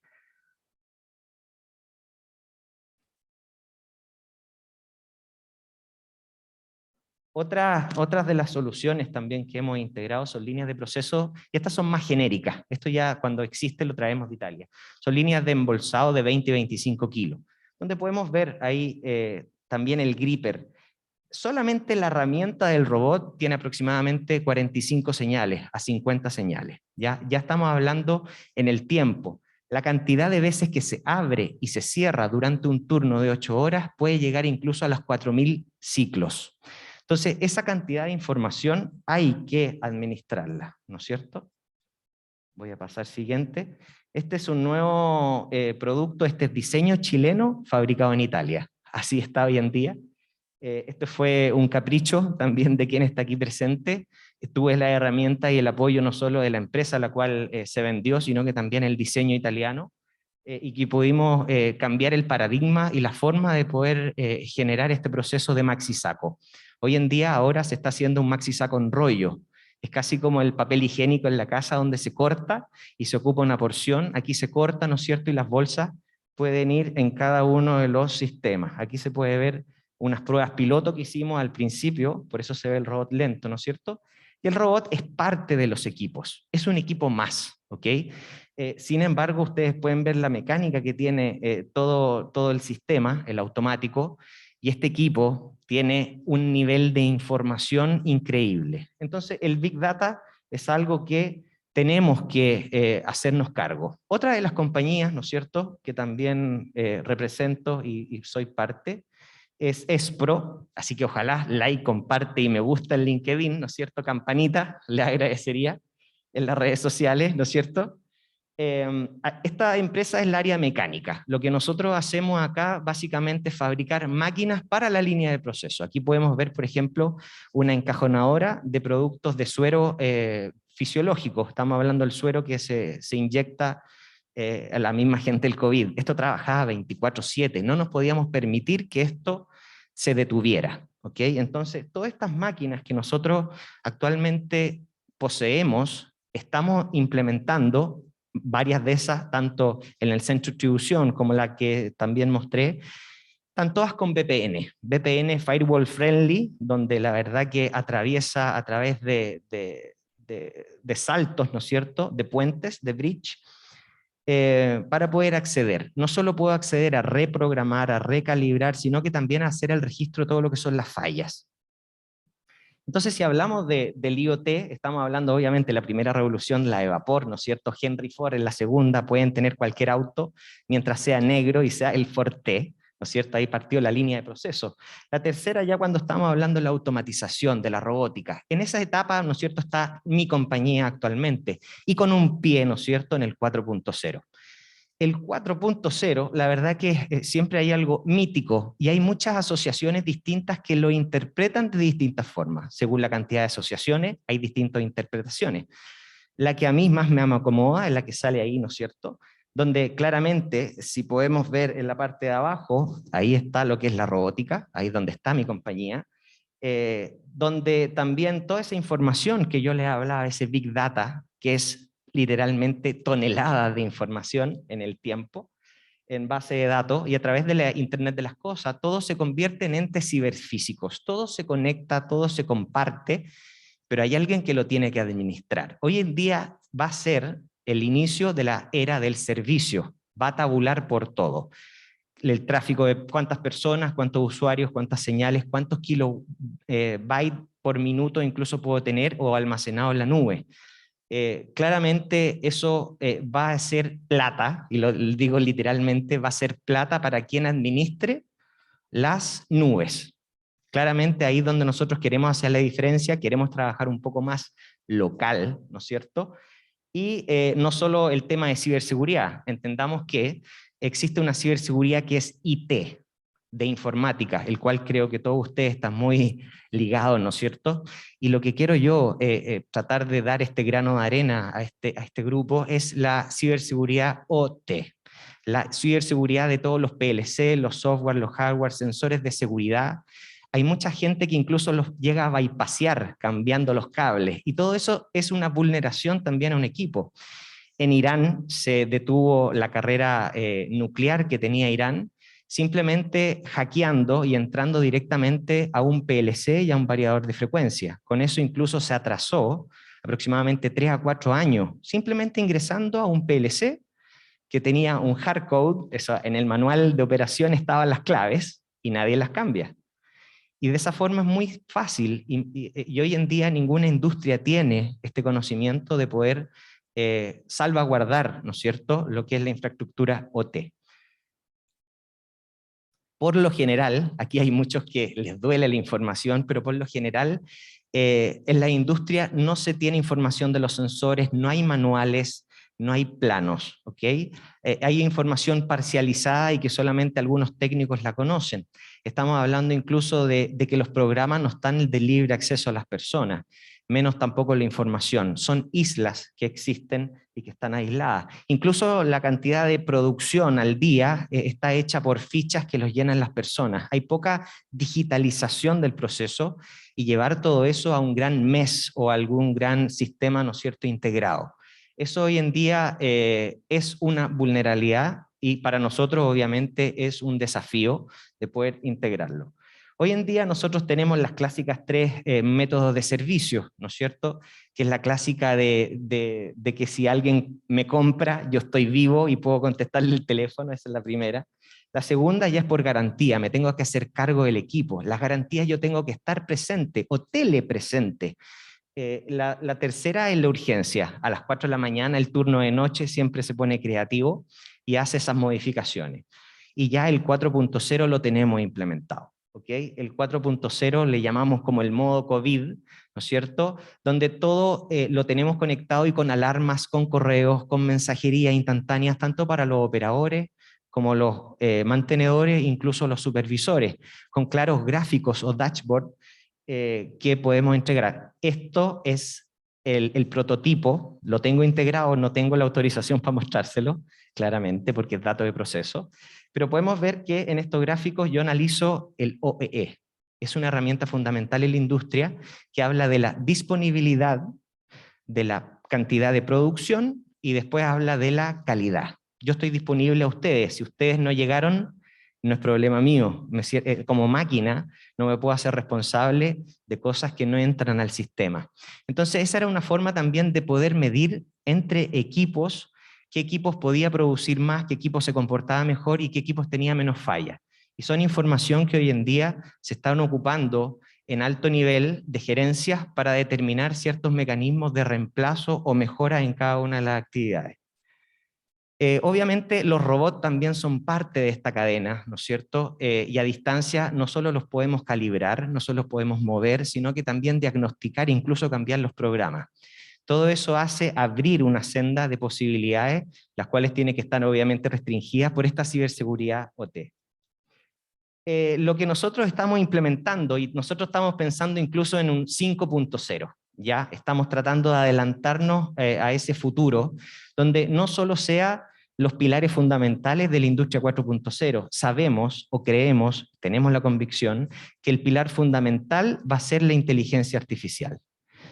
H: Otras de las soluciones también que hemos integrado son líneas de proceso, y estas son más genéricas, esto ya cuando existe lo traemos de Italia, son líneas de embolsado de 20 y 25 kilos, donde podemos ver ahí también el gripper. Solamente la herramienta del robot tiene aproximadamente 45 señales a 50 señales, ya estamos hablando en el tiempo. La cantidad de veces que se abre y se cierra durante un turno de 8 horas puede llegar incluso a los 4000 ciclos. Entonces, esa cantidad de información hay que administrarla, ¿no es cierto? Voy a pasar siguiente. Este es un nuevo producto, este es diseño chileno fabricado en Italia. Así está hoy en día. Esto fue un capricho también de quien está aquí presente. Tuve la herramienta y el apoyo no solo de la empresa a la cual se vendió, sino que también el diseño italiano, y que pudimos cambiar el paradigma y la forma de poder generar este proceso de maxi saco. Hoy en día ahora se está haciendo un maxi saco en rollo. Es casi como el papel higiénico en la casa donde se corta y se ocupa una porción. Aquí se corta, ¿no es cierto? Y las bolsas pueden ir en cada uno de los sistemas. Aquí se puede ver unas pruebas piloto que hicimos al principio, por eso se ve el robot lento, ¿no es cierto? Y el robot es parte de los equipos, es un equipo más, ¿ok? Sin embargo, ustedes pueden ver la mecánica que tiene todo el sistema, el automático, y este equipo tiene un nivel de información increíble. Entonces, el Big Data es algo que tenemos que hacernos cargo. Otra de las compañías, ¿no es cierto?, que también represento y soy parte, es Espro, así que ojalá like, comparte y me gusta en LinkedIn, ¿no es cierto?, campanita, le agradecería en las redes sociales, ¿no es cierto? Esta empresa es el área mecánica. Lo que nosotros hacemos acá básicamente es fabricar máquinas para la línea de proceso. Aquí podemos ver, por ejemplo, una encajonadora de productos de suero fisiológico. Estamos hablando del suero que se inyecta a la misma gente del COVID. Esto trabajaba 24/7. No nos podíamos permitir que esto se detuviera, ¿ok? Entonces, todas estas máquinas que nosotros actualmente poseemos, estamos implementando varias de esas, tanto en el centro de distribución como la que también mostré, están todas con VPN. VPN Firewall Friendly, donde la verdad que atraviesa a través de saltos, ¿no es cierto?, de puentes, de bridge, para poder acceder. No solo puedo acceder a reprogramar, a recalibrar, sino que también a hacer el registro de todo lo que son las fallas. Entonces, si hablamos del IoT, estamos hablando obviamente de la primera revolución, la de vapor, ¿no es cierto? Henry Ford en la segunda, pueden tener cualquier auto, mientras sea negro y sea el Ford T, ¿no es cierto? Ahí partió la línea de proceso. La tercera, ya cuando estamos hablando de la automatización, de la robótica, en esa etapa, ¿no es cierto?, está mi compañía actualmente, y con un pie, ¿no es cierto?, en el 4.0. El 4.0, la verdad que siempre hay algo mítico y hay muchas asociaciones distintas que lo interpretan de distintas formas. Según la cantidad de asociaciones, hay distintas interpretaciones. La que a mí más me acomoda es la que sale ahí, ¿no es cierto?, donde claramente, si podemos ver en la parte de abajo, ahí está lo que es la robótica, ahí es donde está mi compañía, donde también toda esa información que yo les hablaba, ese Big Data, que es literalmente toneladas de información en el tiempo, en base de datos, y a través de la Internet de las cosas, todo se convierte en entes ciberfísicos, todo se conecta, todo se comparte, pero hay alguien que lo tiene que administrar. Hoy en día va a ser el inicio de la era del servicio, va a tabular por todo. El tráfico de cuántas personas, cuántos usuarios, cuántas señales, cuántos kilobytes por minuto incluso puedo tener o almacenado en la nube. claramente eso va a ser plata, y lo digo literalmente, va a ser plata para quien administre las nubes. Claramente ahí es donde nosotros queremos hacer la diferencia, queremos trabajar un poco más local, ¿no es cierto? Y no solo el tema de ciberseguridad, entendamos que existe una ciberseguridad que es IT, de informática, el cual creo que todos ustedes están muy ligados, ¿no es cierto? Y lo que quiero yo tratar de dar este grano de arena a este grupo es la ciberseguridad OT, la ciberseguridad de todos los PLC, los software, los hardware, sensores de seguridad. Hay mucha gente que incluso los llega a bypassear cambiando los cables, y todo eso es una vulneración también a un equipo. En Irán se detuvo la carrera nuclear que tenía Irán, simplemente hackeando y entrando directamente a un PLC y a un variador de frecuencia. Con eso incluso se atrasó aproximadamente 3 a 4 años, simplemente ingresando a un PLC que tenía un hardcode, eso, en el manual de operación estaban las claves y nadie las cambia. Y de esa forma es muy fácil, y hoy en día ninguna industria tiene este conocimiento de poder salvaguardar, ¿no es cierto?, lo que es la infraestructura OT. Por lo general, aquí hay muchos que les duele la información, pero por lo general en la industria no se tiene información de los sensores, no hay manuales, no hay planos, ¿ok? Hay información parcializada y que solamente algunos técnicos la conocen. Estamos hablando incluso de que los programas no están de libre acceso a las personas, menos tampoco la información. Son islas que existen y que están aisladas. Incluso la cantidad de producción al día está hecha por fichas que los llenan las personas. Hay poca digitalización del proceso, y llevar todo eso a un gran MES o algún gran sistema, ¿no es cierto?, integrado. Eso hoy en día es una vulnerabilidad, y para nosotros obviamente es un desafío de poder integrarlo. Hoy en día nosotros tenemos las clásicas 3 métodos de servicio, ¿no es cierto? Que es la clásica de que si alguien me compra, yo estoy vivo y puedo contestarle el teléfono, esa es la primera. La segunda ya es por garantía, me tengo que hacer cargo del equipo. Las garantías yo tengo que estar presente o telepresente. La tercera es la urgencia. A las 4 de la mañana, el turno de noche siempre se pone creativo y hace esas modificaciones. Y ya el 4.0 lo tenemos implementado. ¿Okay? El 4.0 le llamamos como el modo COVID, ¿no es cierto? Donde todo lo tenemos conectado y con alarmas, con correos, con mensajería instantáneas, tanto para los operadores como los mantenedores, incluso los supervisores, con claros gráficos o dashboard que podemos integrar. Esto es el prototipo, lo tengo integrado, no tengo la autorización para mostrárselo, claramente, porque es dato de proceso, pero podemos ver que en estos gráficos yo analizo el OEE. Es una herramienta fundamental en la industria que habla de la disponibilidad, de la cantidad de producción, y después habla de la calidad. Yo estoy disponible a ustedes, si ustedes no llegaron, no es problema mío. Como máquina no me puedo hacer responsable de cosas que no entran al sistema. Entonces esa era una forma también de poder medir entre equipos qué equipos podía producir más, qué equipos se comportaba mejor y qué equipos tenía menos fallas. Y son información que hoy en día se están ocupando en alto nivel de gerencias para determinar ciertos mecanismos de reemplazo o mejora en cada una de las actividades. Obviamente los robots también son parte de esta cadena, ¿no es cierto? Y a distancia no solo los podemos calibrar, no solo los podemos mover, sino que también diagnosticar e incluso cambiar los programas. Todo eso hace abrir una senda de posibilidades, las cuales tienen que estar obviamente restringidas por esta ciberseguridad OT. Lo que nosotros estamos implementando, y nosotros estamos pensando incluso en un 5.0, ya estamos tratando de adelantarnos a ese futuro, donde no solo sea los pilares fundamentales de la industria 4.0, sabemos o creemos, tenemos la convicción, que el pilar fundamental va a ser la inteligencia artificial.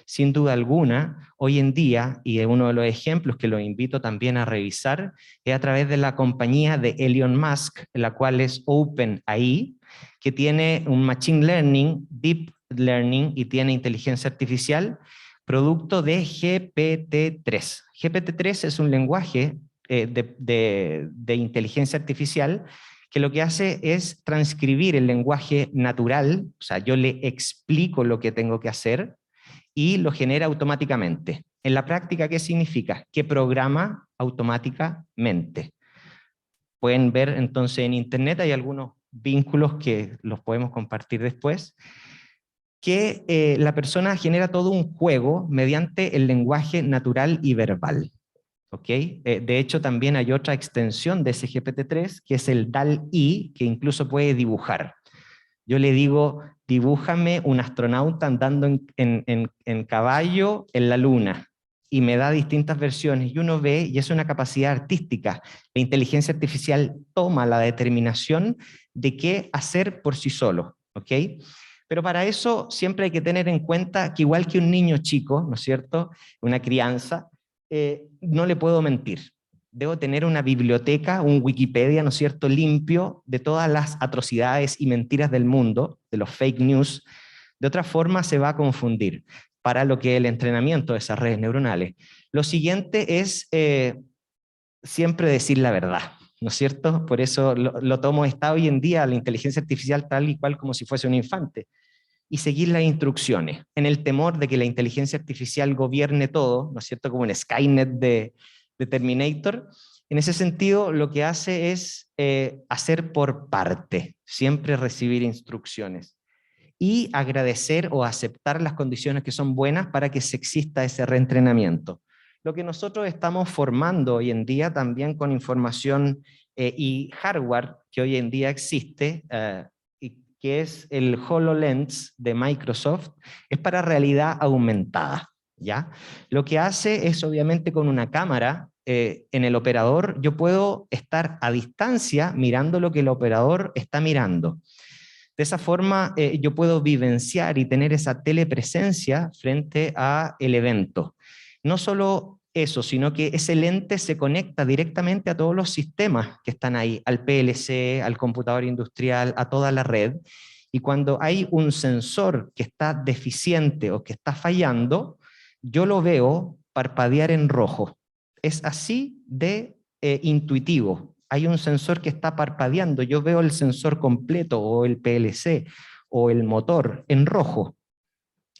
H: Sin duda alguna, hoy en día, y uno de los ejemplos que los invito también a revisar, es a través de la compañía de Elon Musk, la cual es OpenAI, que tiene un Machine Learning, Deep Learning y tiene inteligencia artificial, producto de GPT-3. GPT-3 es un lenguaje de inteligencia artificial que lo que hace es transcribir el lenguaje natural, o sea, yo le explico lo que tengo que hacer, y lo genera automáticamente. En la práctica, ¿qué significa? Que programa automáticamente. Pueden ver entonces en internet, hay algunos vínculos que los podemos compartir después, que la persona genera todo un juego mediante el lenguaje natural y verbal. ¿Okay? De hecho, también hay otra extensión de ese GPT-3, que es el DALL-E, que incluso puede dibujar. Yo le digo, dibújame un astronauta andando en caballo en la luna, y me da distintas versiones, y uno ve, y es una capacidad artística. La inteligencia artificial toma la determinación de qué hacer por sí solo, ¿ok? Pero para eso siempre hay que tener en cuenta que igual que un niño chico, ¿no es cierto?, una crianza, no le puedo mentir. Debo tener una biblioteca, un Wikipedia, ¿no es cierto?, limpio de todas las atrocidades y mentiras del mundo, de los fake news. De otra forma se va a confundir para lo que es el entrenamiento de esas redes neuronales. Lo siguiente es siempre decir la verdad, ¿no es cierto? Por eso lo tomo, está hoy en día la inteligencia artificial tal y cual como si fuese un infante, y seguir las instrucciones, en el temor de que la inteligencia artificial gobierne todo, ¿no es cierto?, como un Skynet de Terminator. En ese sentido, lo que hace es hacer por parte, siempre recibir instrucciones, y agradecer o aceptar las condiciones que son buenas para que se exista ese reentrenamiento. Lo que nosotros estamos formando hoy en día también con información y hardware que hoy en día existe, que es el HoloLens de Microsoft, es para realidad aumentada, ¿ya? Lo que hace es, obviamente, con una cámara en el operador, yo puedo estar a distancia mirando lo que el operador está mirando. De esa forma, yo puedo vivenciar y tener esa telepresencia frente al evento. No solo eso, sino que ese lente se conecta directamente a todos los sistemas que están ahí, al PLC, al computador industrial, a toda la red. Y cuando hay un sensor que está deficiente o que está fallando, yo lo veo parpadear en rojo. Es así de intuitivo. Hay un sensor que está parpadeando, yo veo el sensor completo o el PLC o el motor en rojo. O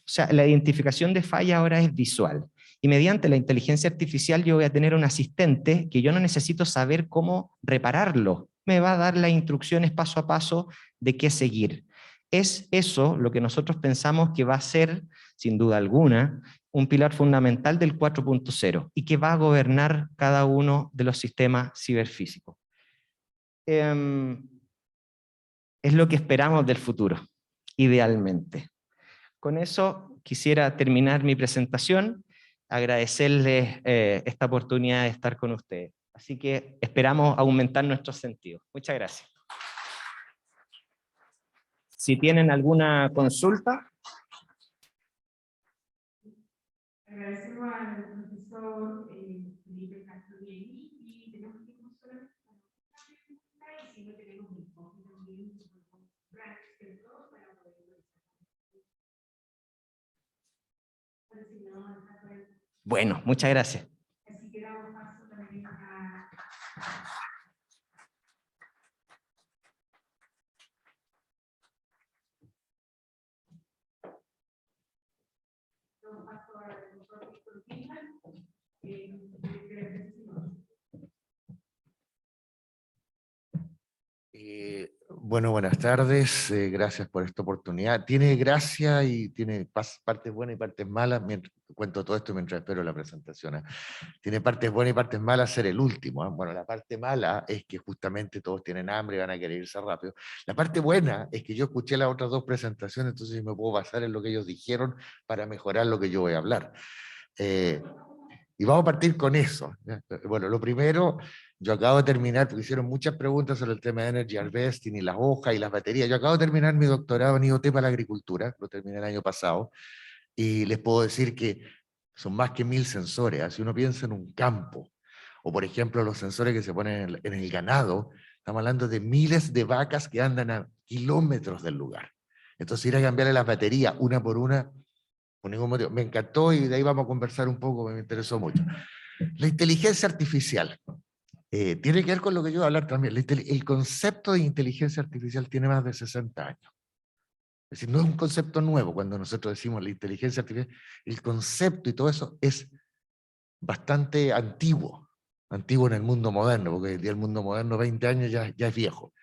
H: sea, la identificación de falla ahora es visual. Y mediante la inteligencia artificial yo voy a tener un asistente que yo no necesito saber cómo repararlo. Me va a dar las instrucciones paso a paso de qué seguir. Es eso lo que nosotros pensamos que va a ser, sin duda alguna, un pilar fundamental del 4.0 y que va a gobernar cada uno de los sistemas ciberfísicos. Es lo que esperamos del futuro, idealmente. Con eso quisiera terminar mi presentación, agradecerles esta oportunidad de estar con ustedes. Así que esperamos aumentar nuestros sentidos. Muchas gracias. Si tienen alguna consulta.
B: Agradecemos al profesor Felipe Castrovielli y tenemos que consolar y si no tenemos un enfoque también con branches de todo para poder realizar.
H: Bueno, muchas gracias.
B: Así que damos paso también a... Damos paso al doctor Víctor Gilman,
I: Bueno, buenas tardes, gracias por esta oportunidad. Tiene gracia y tiene partes buenas y partes malas, cuento todo esto mientras espero la presentación. Tiene partes buenas y partes malas ser el último. Bueno, la parte mala es que justamente todos tienen hambre y van a querer irse rápido. La parte buena es que yo escuché las otras dos presentaciones, entonces me puedo basar en lo que ellos dijeron para mejorar lo que yo voy a hablar. Y vamos a partir con eso. Bueno, lo primero, yo acabo de terminar, porque hicieron muchas preguntas sobre el tema de Energy Harvesting y las hojas y las baterías. Yo acabo de terminar mi doctorado en IoT para la agricultura, lo terminé el año pasado, y les puedo decir que son más que 1000 sensores. Si uno piensa en un campo, o por ejemplo los sensores que se ponen en el ganado, estamos hablando de miles de vacas que andan a kilómetros del lugar. Entonces ir a cambiarle las baterías una por una, por ningún motivo. Me encantó y de ahí vamos a conversar un poco, me interesó mucho. La inteligencia artificial. Tiene que ver con lo que yo voy a hablar también. El concepto de inteligencia artificial tiene más de 60 años. Es decir, no es un concepto nuevo. Cuando nosotros decimos la inteligencia artificial, el concepto y todo eso es bastante antiguo en el mundo moderno, porque hoy día el mundo moderno, 20 años ya es viejo.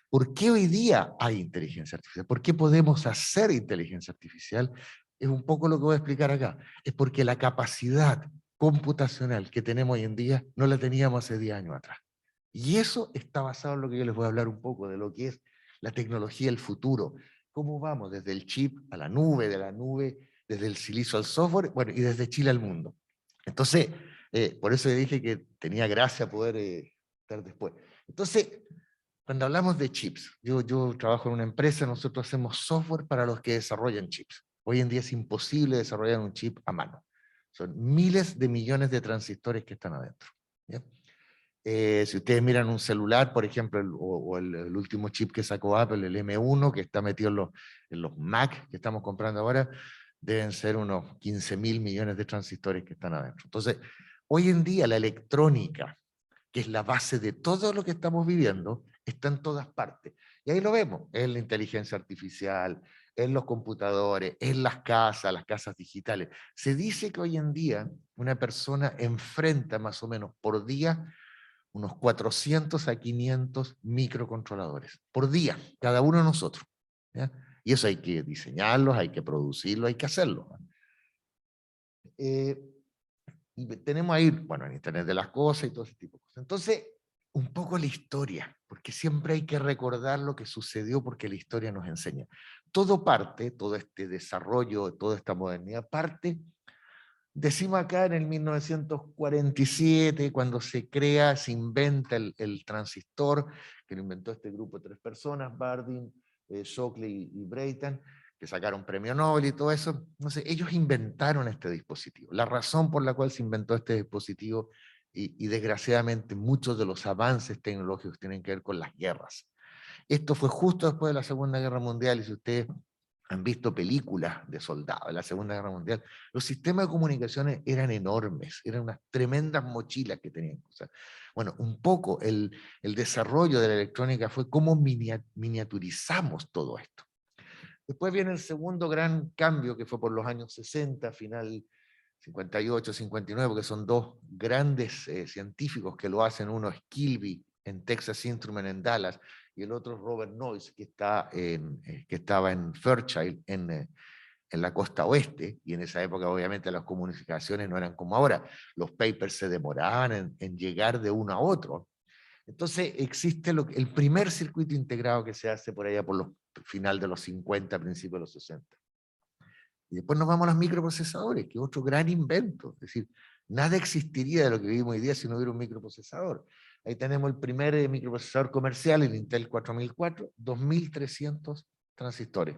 I: ¿Por qué hoy día hay inteligencia artificial? ¿Por qué podemos hacer inteligencia artificial? Es un poco lo que voy a explicar acá. Es porque la capacidad computacional que tenemos hoy en día no la teníamos hace 10 años atrás. Y eso está basado en lo que yo les voy a hablar un poco, de lo que es la tecnología del futuro. Cómo vamos desde el chip a la nube, de la nube, desde el silicio al software, bueno, y desde Chile al mundo. Entonces, por eso dije que tenía gracia poder estar después. Entonces, cuando hablamos de chips, yo trabajo en una empresa, nosotros hacemos software para los que desarrollan chips. Hoy en día es imposible desarrollar un chip a mano. Son miles de millones de transistores que están adentro. ¿Ya? Si ustedes miran un celular, por ejemplo, el último chip que sacó Apple, el M1, que está metido en los Mac que estamos comprando ahora, deben ser unos 15.000 millones de transistores que están adentro. Entonces, hoy en día la electrónica, que es la base de todo lo que estamos viviendo, está en todas partes. Y ahí lo vemos, en la inteligencia artificial, en los computadores, en las casas digitales. Se dice que hoy en día una persona enfrenta más o menos por día unos 400 a 500 microcontroladores. Por día, cada uno de nosotros. ¿Ya? Y eso hay que diseñarlos, hay que producirlos, hay que hacerlo. Y tenemos ahí, bueno, el Internet de las cosas y todo ese tipo de cosas. Entonces, un poco la historia, porque siempre hay que recordar lo que sucedió, porque la historia nos enseña. Todo parte, todo este desarrollo, toda esta modernidad parte, decimos acá en el 1947, cuando se crea, se inventa el transistor, que lo inventó este grupo de 3 personas, Bardeen, Shockley y Brayton, que sacaron premio Nobel y todo eso. Entonces, ellos inventaron este dispositivo. La razón por la cual se inventó este dispositivo, y desgraciadamente muchos de los avances tecnológicos tienen que ver con las guerras. Esto fue justo después de la Segunda Guerra Mundial, y si ustedes han visto películas de soldados de la Segunda Guerra Mundial, los sistemas de comunicaciones eran enormes, eran unas tremendas mochilas que tenían. O sea, bueno, un poco el desarrollo de la electrónica fue cómo miniaturizamos todo esto. Después viene el segundo gran cambio, que fue por los años 60, final 58, 59, porque son 2 grandes científicos que lo hacen. Uno es Kilby en Texas Instruments en Dallas, y el otro es Robert Noyce, que estaba en Fairchild, en la costa oeste, y en esa época obviamente las comunicaciones no eran como ahora, los papers se demoraban en llegar de uno a otro. Entonces existe el primer circuito integrado que se hace por allá por los final de los 50, principios de los 60. Y después nos vamos a los microprocesadores, que es otro gran invento. Es decir, nada existiría de lo que vivimos hoy día si no hubiera un microprocesador. Ahí tenemos el primer microprocesador comercial, el Intel 4004, 2300 transistores,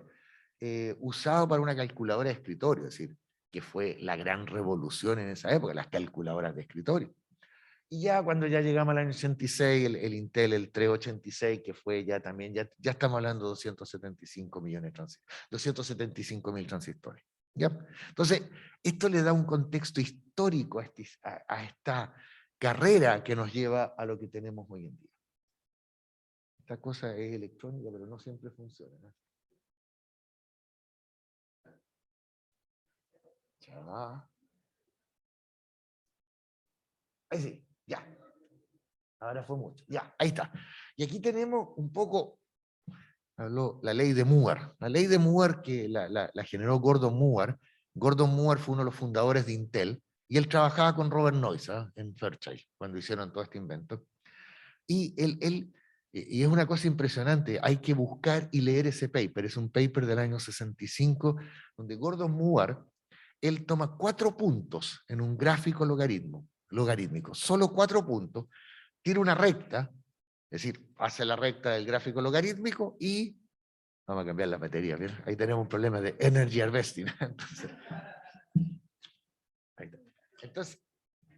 I: usado para una calculadora de escritorio, es decir, que fue la gran revolución en esa época, las calculadoras de escritorio. Y ya cuando ya llegamos al año 86, el Intel, el 386, que fue ya también, ya estamos hablando de 275.000 transistores. ¿Ya? Entonces, esto le da un contexto histórico a esta carrera que nos lleva a lo que tenemos hoy en día. Esta cosa es electrónica, pero no siempre funciona, ¿no? Ya. Ahí sí. Ya, ahora fue mucho. Ya, ahí está. Y aquí tenemos un poco, habló la ley de Moore. La ley de Moore que la generó Gordon Moore. Gordon Moore fue uno de los fundadores de Intel, y él trabajaba con Robert Noyce en Fairchild, cuando hicieron todo este invento. Y y es una cosa impresionante, hay que buscar y leer ese paper. Es un paper del año 65, donde Gordon Moore, él toma 4 puntos en un gráfico logarítmico, solo 4 puntos, tira una recta, es decir, hace la recta del gráfico logarítmico y vamos a cambiar la batería, ¿bien? Ahí tenemos un problema de energy harvesting.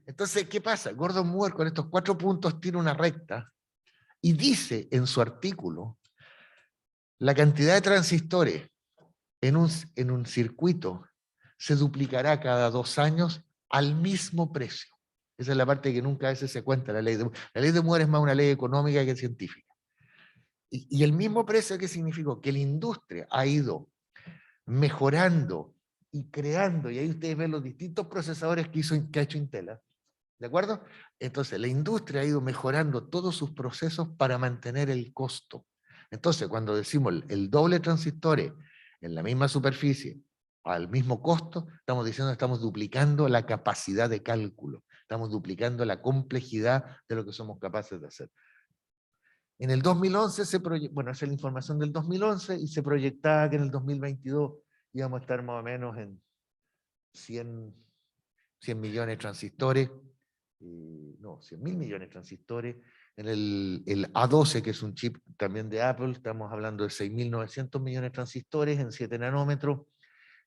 I: Entonces, ¿qué pasa? Gordon Moore con estos 4 puntos tira una recta y dice en su artículo la cantidad de transistores en un circuito se duplicará cada 2 años al mismo precio. Esa es la parte que nunca a veces se cuenta, la ley de Moore. La ley de Moore es más una ley económica que científica. Y el mismo precio, ¿qué significó? Que la industria ha ido mejorando y creando, y ahí ustedes ven los distintos procesadores que ha hecho Intel, ¿de acuerdo? Entonces, la industria ha ido mejorando todos sus procesos para mantener el costo. Entonces, cuando decimos el doble transistores en la misma superficie, al mismo costo, estamos diciendo que estamos duplicando la capacidad de cálculo, estamos duplicando la complejidad de lo que somos capaces de hacer. En el 2011, bueno, esa es la información del 2011, y se proyectaba que en el 2022 íbamos a estar más o menos en 100 millones de transistores, no, 100.000 millones de transistores. En el A12, que es un chip también de Apple, estamos hablando de 6.900 millones de transistores en 7 nanómetros.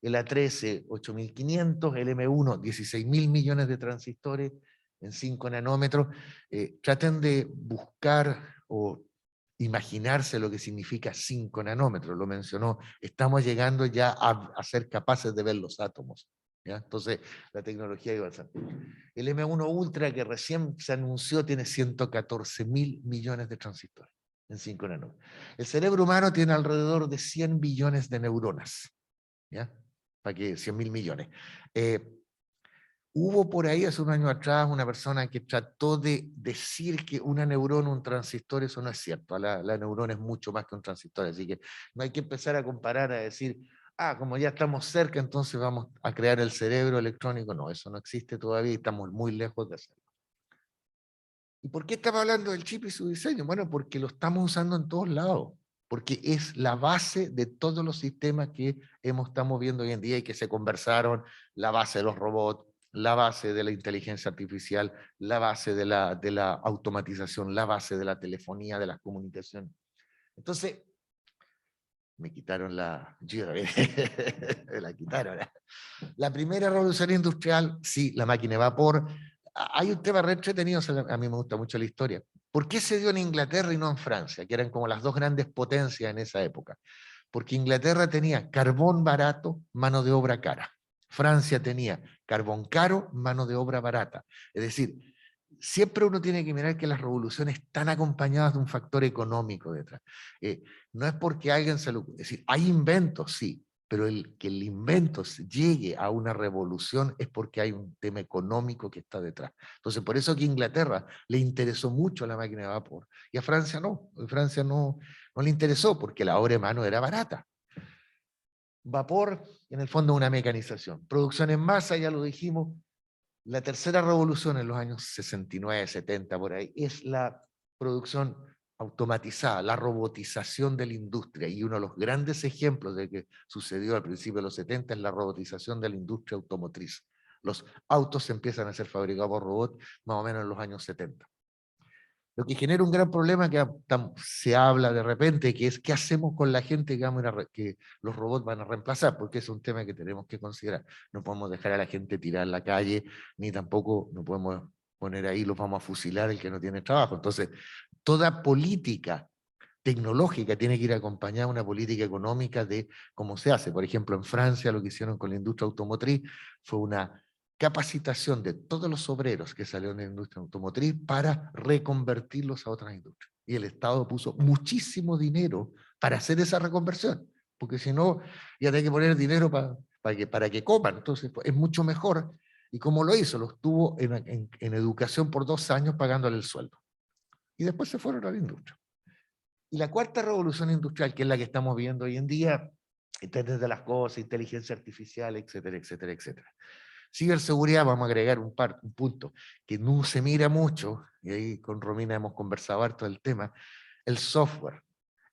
I: El A13, 8.500, el M1, 16.000 millones de transistores en 5 nanómetros. Traten de buscar o imaginarse lo que significa 5 nanómetros, lo mencionó. Estamos llegando ya a ser capaces de ver los átomos, ¿ya? Entonces, la tecnología iba avanzando. El M1 Ultra, que recién se anunció, tiene 114.000 millones de transistores en 5 nanómetros. El cerebro humano tiene alrededor de 100 billones de neuronas, ¿ya? Para que 100.000 millones. Hubo por ahí hace un año atrás una persona que trató de decir que una neurona, un transistor, eso no es cierto. La neurona es mucho más que un transistor, así que no hay que empezar a comparar, a decir, como ya estamos cerca, entonces vamos a crear el cerebro electrónico. No, eso no existe todavía y estamos muy lejos de hacerlo. ¿Y por qué estamos hablando del chip y su diseño? Bueno, porque lo estamos usando en todos lados, porque es la base de todos los sistemas que estamos viendo hoy en día y que se conversaron, la base de los robots, la base de la inteligencia artificial, la base de la automatización, la base de la telefonía, de las comunicaciones. Entonces, me quitaron la... me la quitaron. La primera revolución industrial, sí, la máquina de vapor. Hay un tema re entretenido, a mí me gusta mucho la historia. ¿Por qué se dio en Inglaterra y no en Francia, que eran como las dos grandes potencias en esa época? Porque Inglaterra tenía carbón barato, mano de obra cara. Francia tenía carbón caro, mano de obra barata. Es decir, siempre uno tiene que mirar que las revoluciones están acompañadas de un factor económico detrás. No es porque alguien se lo... Es decir, hay inventos, sí, pero que el invento llegue a una revolución es porque hay un tema económico que está detrás. Entonces, por eso que a Inglaterra le interesó mucho la máquina de vapor, y a Francia no. A Francia no le interesó porque la obra de mano era barata. Vapor, en el fondo, una mecanización. Producción en masa, ya lo dijimos. La tercera revolución en los años 69, 70, por ahí, es la producción automatizada, la robotización de la industria. Y uno de los grandes ejemplos de que sucedió al principio de los 70 es la robotización de la industria automotriz. Los autos empiezan a ser fabricados por robots más o menos en los años 70. Lo que genera un gran problema que se habla de repente, que es qué hacemos con la gente que los robots van a reemplazar, porque es un tema que tenemos que considerar. No podemos dejar a la gente tirar en la calle, ni tampoco no podemos poner ahí, los vamos a fusilar el que no tiene trabajo. Entonces, toda política tecnológica tiene que ir acompañada de una política económica de cómo se hace. Por ejemplo, en Francia lo que hicieron con la industria automotriz fue una capacitación de todos los obreros que salieron de la industria automotriz para reconvertirlos a otras industrias. Y el Estado puso muchísimo dinero para hacer esa reconversión, porque si no, ya hay que poner dinero para que coman. Entonces, es mucho mejor. Y como lo hizo, los tuvo en educación por 2 años pagándole el sueldo. Y después se fueron a la industria. Y la cuarta revolución industrial, que es la que estamos viendo hoy en día, Internet de las cosas, inteligencia artificial, etcétera, etcétera, etcétera. Ciberseguridad, vamos a agregar un punto que no se mira mucho, y ahí con Romina hemos conversado harto del tema, el software.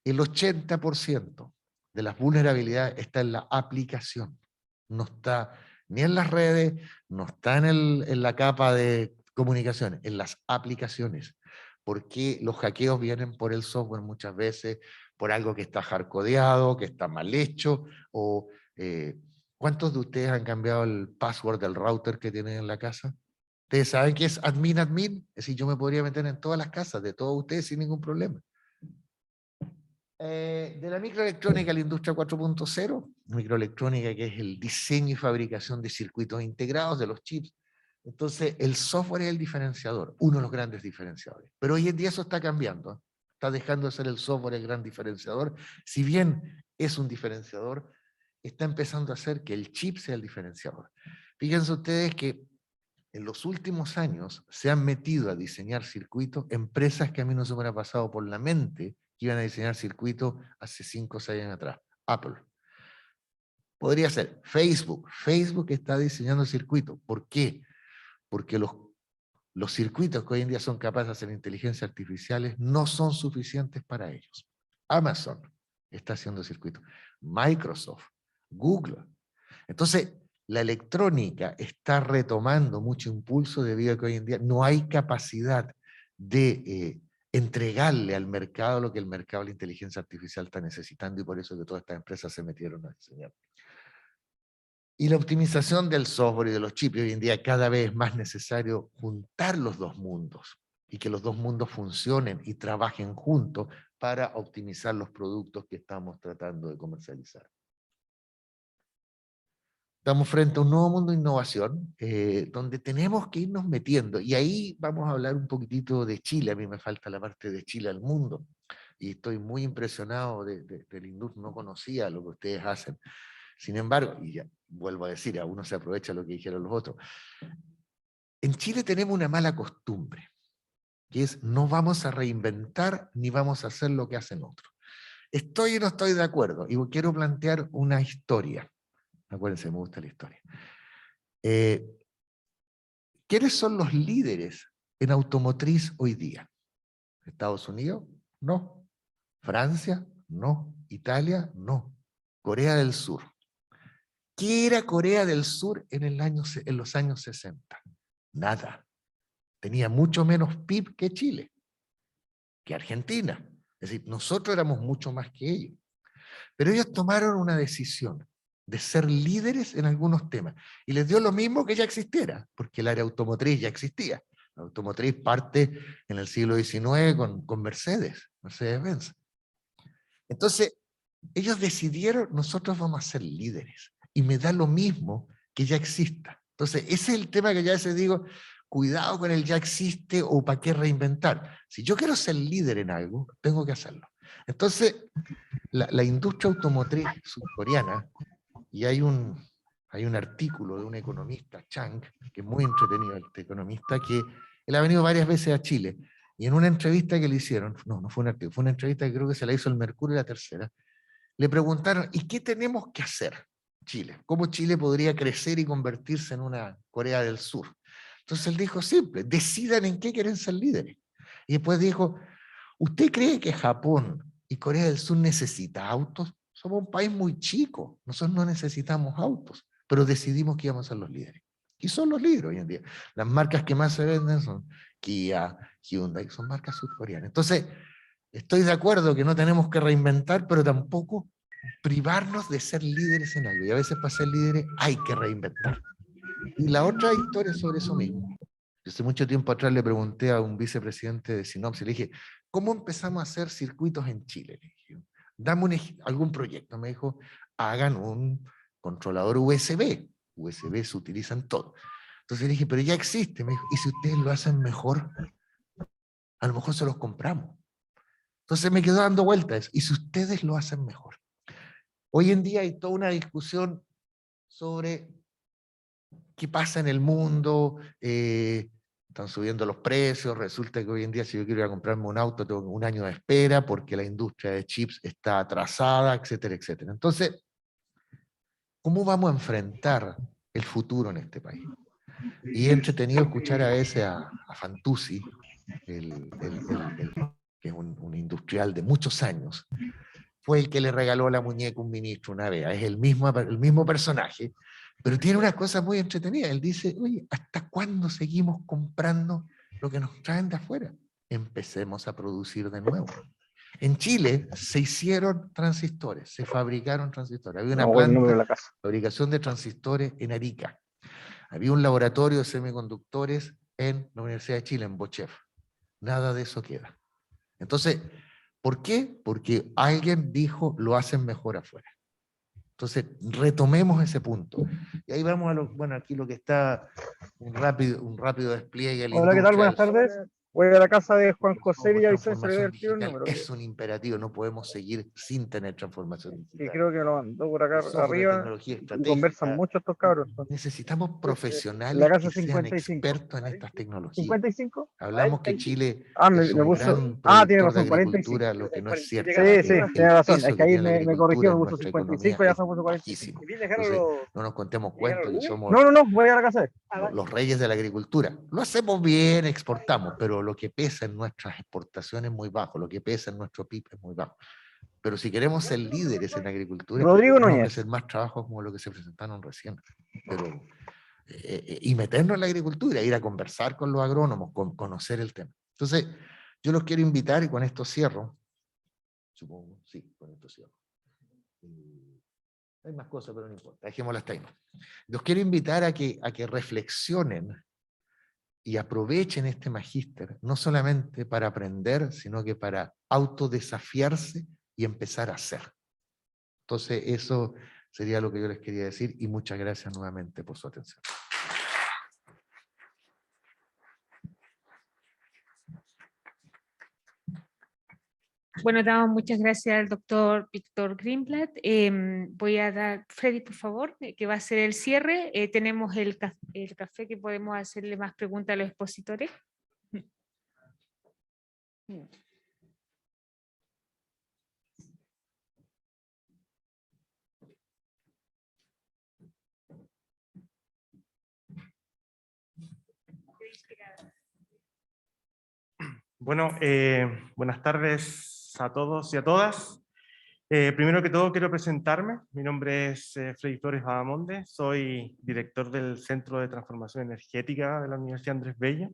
I: El 80% de las vulnerabilidades está en la aplicación, no está ni en las redes, no está en la capa de comunicaciones, en las aplicaciones. Porque los hackeos vienen por el software muchas veces, por algo que está hardcodeado, que está mal hecho, o... ¿cuántos de ustedes han cambiado el password del router que tienen en la casa? ¿Ustedes saben qué es admin? Es decir, yo me podría meter en todas las casas de todos ustedes sin ningún problema. De la microelectrónica a la industria 4.0, microelectrónica que es el diseño y fabricación de circuitos integrados de los chips. Entonces, el software es el diferenciador, uno de los grandes diferenciadores. Pero hoy en día eso está cambiando. Está dejando de ser el software el gran diferenciador. Si bien es un diferenciador, está empezando a hacer que el chip sea el diferenciador. Fíjense ustedes que en los últimos años se han metido a diseñar circuitos empresas que a mí no se me hubiera pasado por la mente que iban a diseñar circuitos hace 5 o 6 años atrás. Apple. Podría ser Facebook. Facebook está diseñando circuitos. ¿Por qué? Porque los circuitos que hoy en día son capaces de hacer inteligencia artificiales no son suficientes para ellos. Amazon está haciendo circuitos. Microsoft, Google. Entonces, la electrónica está retomando mucho impulso debido a que hoy en día no hay capacidad de entregarle al mercado lo que el mercado de la inteligencia artificial está necesitando, y por eso que todas estas empresas se metieron a diseñar. Y la optimización del software y de los chips, hoy en día cada vez es más necesario juntar los dos mundos y que los dos mundos funcionen y trabajen juntos para optimizar los productos que estamos tratando de comercializar. Estamos frente a un nuevo mundo de innovación, donde tenemos que irnos metiendo, y ahí vamos a hablar un poquitito de Chile. A mí me falta la parte de Chile al mundo, y estoy muy impresionado de la industria, no conocía lo que ustedes hacen. Sin embargo, y ya vuelvo a decir, a uno se aprovecha lo que dijeron los otros, en Chile tenemos una mala costumbre, que es no vamos a reinventar ni vamos a hacer lo que hacen otros. Estoy y no estoy de acuerdo, y quiero plantear una historia. Acuérdense, me gusta la historia. ¿Quiénes son los líderes en automotriz hoy día? ¿Estados Unidos? No. ¿Francia? No. ¿Italia? No. Corea del Sur. ¿Qué era Corea del Sur en los años 60? Nada. Tenía mucho menos PIB que Chile, que Argentina. Es decir, nosotros éramos mucho más que ellos. Pero ellos tomaron una decisión de ser líderes en algunos temas. Y les dio lo mismo que ya existiera, porque el área automotriz ya existía. La automotriz parte en el siglo XIX con Mercedes-Benz. Entonces, ellos decidieron, nosotros vamos a ser líderes. Y me da lo mismo que ya exista. Entonces, ese es el tema que ya a veces digo, cuidado con el ya existe o para qué reinventar. Si yo quiero ser líder en algo, tengo que hacerlo. Entonces, la industria automotriz surcoreana, y hay un artículo de un economista, Chang, que es muy entretenido, este economista, que él ha venido varias veces a Chile, y en una entrevista que le hicieron, no fue un artículo, fue una entrevista que creo que se la hizo el Mercurio y La Tercera, le preguntaron, ¿y qué tenemos que hacer, Chile? ¿Cómo Chile podría crecer y convertirse en una Corea del Sur? Entonces él dijo simple, decidan en qué quieren ser líderes. Y después dijo, ¿usted cree que Japón y Corea del Sur necesita autos? Somos un país muy chico, nosotros no necesitamos autos, pero decidimos que íbamos a ser los líderes. Y son los líderes hoy en día. Las marcas que más se venden son Kia, Hyundai, son marcas surcoreanas. Entonces, estoy de acuerdo que no tenemos que reinventar, pero tampoco privarnos de ser líderes en algo. Y a veces para ser líderes hay que reinventar. Y la otra historia es sobre eso mismo. Yo hace mucho tiempo atrás le pregunté a un vicepresidente de Sinopsis, le dije, ¿cómo empezamos a hacer circuitos en Chile? Le dije, dame algún proyecto. Me dijo, hagan un controlador USB. USB se utiliza en todo. Entonces le dije, pero ya existe. Me dijo, ¿y si ustedes lo hacen mejor? A lo mejor se los compramos. Entonces me quedó dando vueltas. ¿Y si ustedes lo hacen mejor? Hoy en día hay toda una discusión sobre qué pasa en el mundo. Están subiendo los precios, resulta que hoy en día si yo quiero ir a comprarme un auto tengo un año de espera porque la industria de chips está atrasada, etcétera, etcétera. Entonces, ¿cómo vamos a enfrentar el futuro en este país? Y he entretenido escuchar a veces a Fantuzzi, que es un industrial de muchos años, fue el que le regaló a la muñeca un ministro una vez, es el mismo personaje, pero tiene una cosa muy entretenida. Él dice, oye, ¿hasta cuándo seguimos comprando lo que nos traen de afuera? Empecemos a producir de nuevo. En Chile se hicieron transistores, se fabricaron transistores. Había una planta de fabricación de transistores en Arica. Había un laboratorio de semiconductores en la Universidad de Chile, en Bochef. Nada de eso queda. Entonces, ¿por qué? Porque alguien dijo, lo hacen mejor afuera. Entonces, retomemos ese punto. Y ahí vamos a bueno, aquí lo que está un rápido despliegue.
E: Hola, ¿qué tal? Buenas tardes.
J: Voy a la casa de Juan
I: Pero
J: José
I: somos
J: Villavicencio, le doy
I: transformación
J: el tiro el
I: digital,
J: número.
I: es un imperativo, no podemos seguir sin tener transformación
J: Y
I: digital.
J: creo que lo mandó por acá
I: El software,
J: arriba,
I: tecnología
J: y conversan
I: estratégica.
J: mucho estos cabros. Entonces,
I: Necesitamos
J: la
I: profesionales
J: casa
I: que sean
J: 55.
I: expertos en estas tecnologías.
J: 55.
I: Hablamos que Chile
J: Me
I: es un
J: puso.
I: gran
J: Tiene
I: productor de
J: razón, 45.
I: agricultura, lo que no es cierto.
J: Sí, sí, tiene razón.
I: Peso
J: Es que
I: que
J: ahí
I: tiene la
J: me corrigió,
I: agricultura en
J: me puso
I: nuestra
J: 55,
I: economía
J: ya
I: es
J: se puso 45.
I: bajísimo. Entonces, no nos contemos cuentos que somos
J: No, voy a la casa.
I: los reyes de la agricultura. Lo hacemos bien, exportamos, pero lo que pesa en nuestras exportaciones es muy bajo, lo que pesa en nuestro PIB es muy bajo. Pero si queremos ser líderes en agricultura,
J: Rodrigo
I: tenemos que
J: Núñez.
I: hacer más trabajos como lo que se presentaron recién. Pero, y meternos en la agricultura, ir a conversar con los agrónomos, conocer el tema. Entonces, yo los quiero invitar, y con esto cierro, supongo, sí, con esto cierro. Hay más cosas, pero no importa, dejémoslas hasta ahí. Los quiero invitar a que reflexionen y aprovechen este magíster, no solamente para aprender, sino que para autodesafiarse y empezar a hacer. Entonces, eso sería lo que yo les quería decir, y muchas gracias nuevamente por su atención.
B: Bueno, damos muchas gracias al doctor Víctor Greenblatt. Voy a dar, Freddy, por favor, que va a ser el cierre. Tenemos el café que podemos hacerle más preguntas a los expositores.
K: Bueno, buenas tardes a todos y a todas. Primero que todo quiero presentarme. Mi nombre es Freddy Flores Bahamonde, soy director del Centro de Transformación Energética de la Universidad Andrés Bello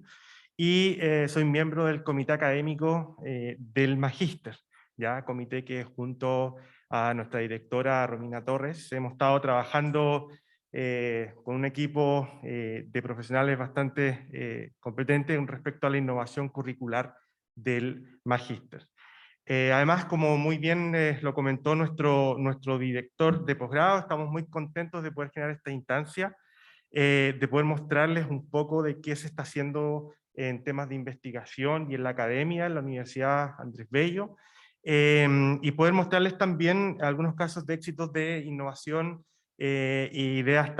K: y soy miembro del comité académico del Magíster, ya comité que junto a nuestra directora Romina Torres hemos estado trabajando con un equipo de profesionales bastante competentes respecto a la innovación curricular del Magíster. Además, como muy bien lo comentó nuestro director de posgrado, estamos muy contentos de poder generar esta instancia, de poder mostrarles un poco de qué se está haciendo en temas de investigación y en la academia, en la Universidad Andrés Bello, y poder mostrarles también algunos casos de éxitos de innovación ideas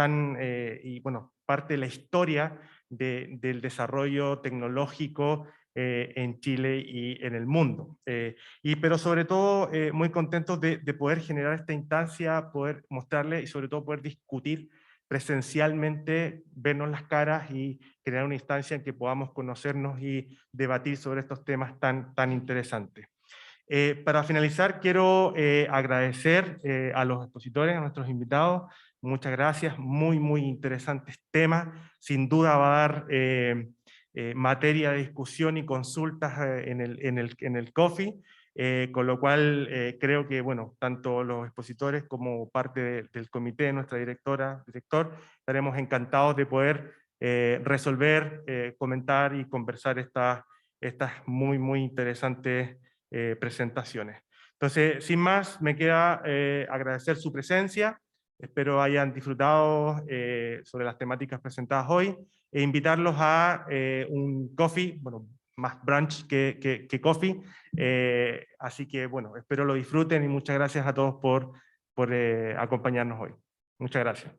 K: y bueno, parte de la historia del desarrollo tecnológico en Chile y en el mundo. Pero sobre todo muy contentos de poder generar esta instancia, poder mostrarle y sobre todo poder discutir presencialmente, vernos las caras y crear una instancia en que podamos conocernos y debatir sobre estos temas tan interesantes. Para finalizar, quiero agradecer a los expositores, a nuestros invitados. Muchas gracias, muy interesantes temas. Sin duda va a dar materia de discusión y consultas en el coffee, con lo cual creo que, bueno, tanto los expositores como parte del comité, nuestra director, estaremos encantados de poder resolver, comentar y conversar estas muy interesantes presentaciones. Entonces, sin más, me queda agradecer su presencia, espero hayan disfrutado sobre las temáticas presentadas hoy, e invitarlos a un coffee, bueno, más brunch que coffee, así que bueno, espero lo disfruten y muchas gracias a todos por acompañarnos hoy. Muchas gracias.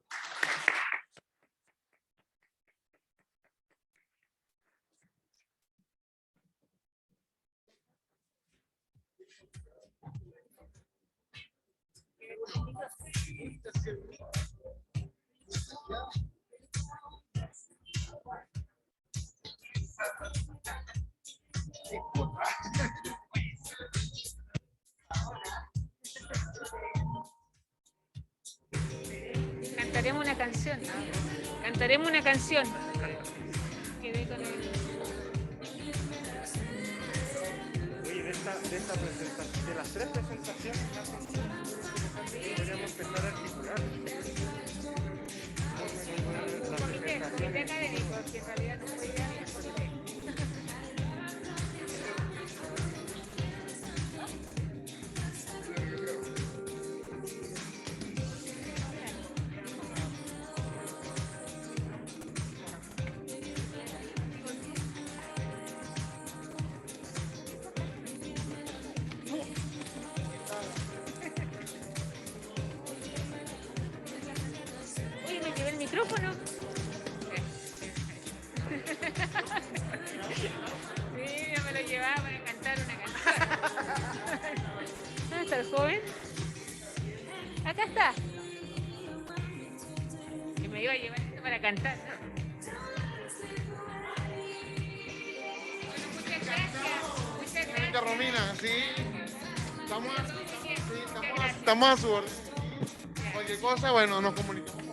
B: Cantaremos una canción, ¿no? Cantaremos una canción. Quedé con el...
K: Oye, de esta presentación, de las tres presentaciones, podríamos empezar a articular.
B: Comité académico, que en realidad no fue idea mía, comité. micrófono. Sí, yo me lo llevaba para cantar una canción. ¿Dónde está el joven? Acá está. Que me iba a llevar esto para cantar, ¿no? Bueno, muchas gracias. Muchas gracias.
L: Romina, sí. Estamos a su orden. Cualquier cosa, bueno, nos comunicamos.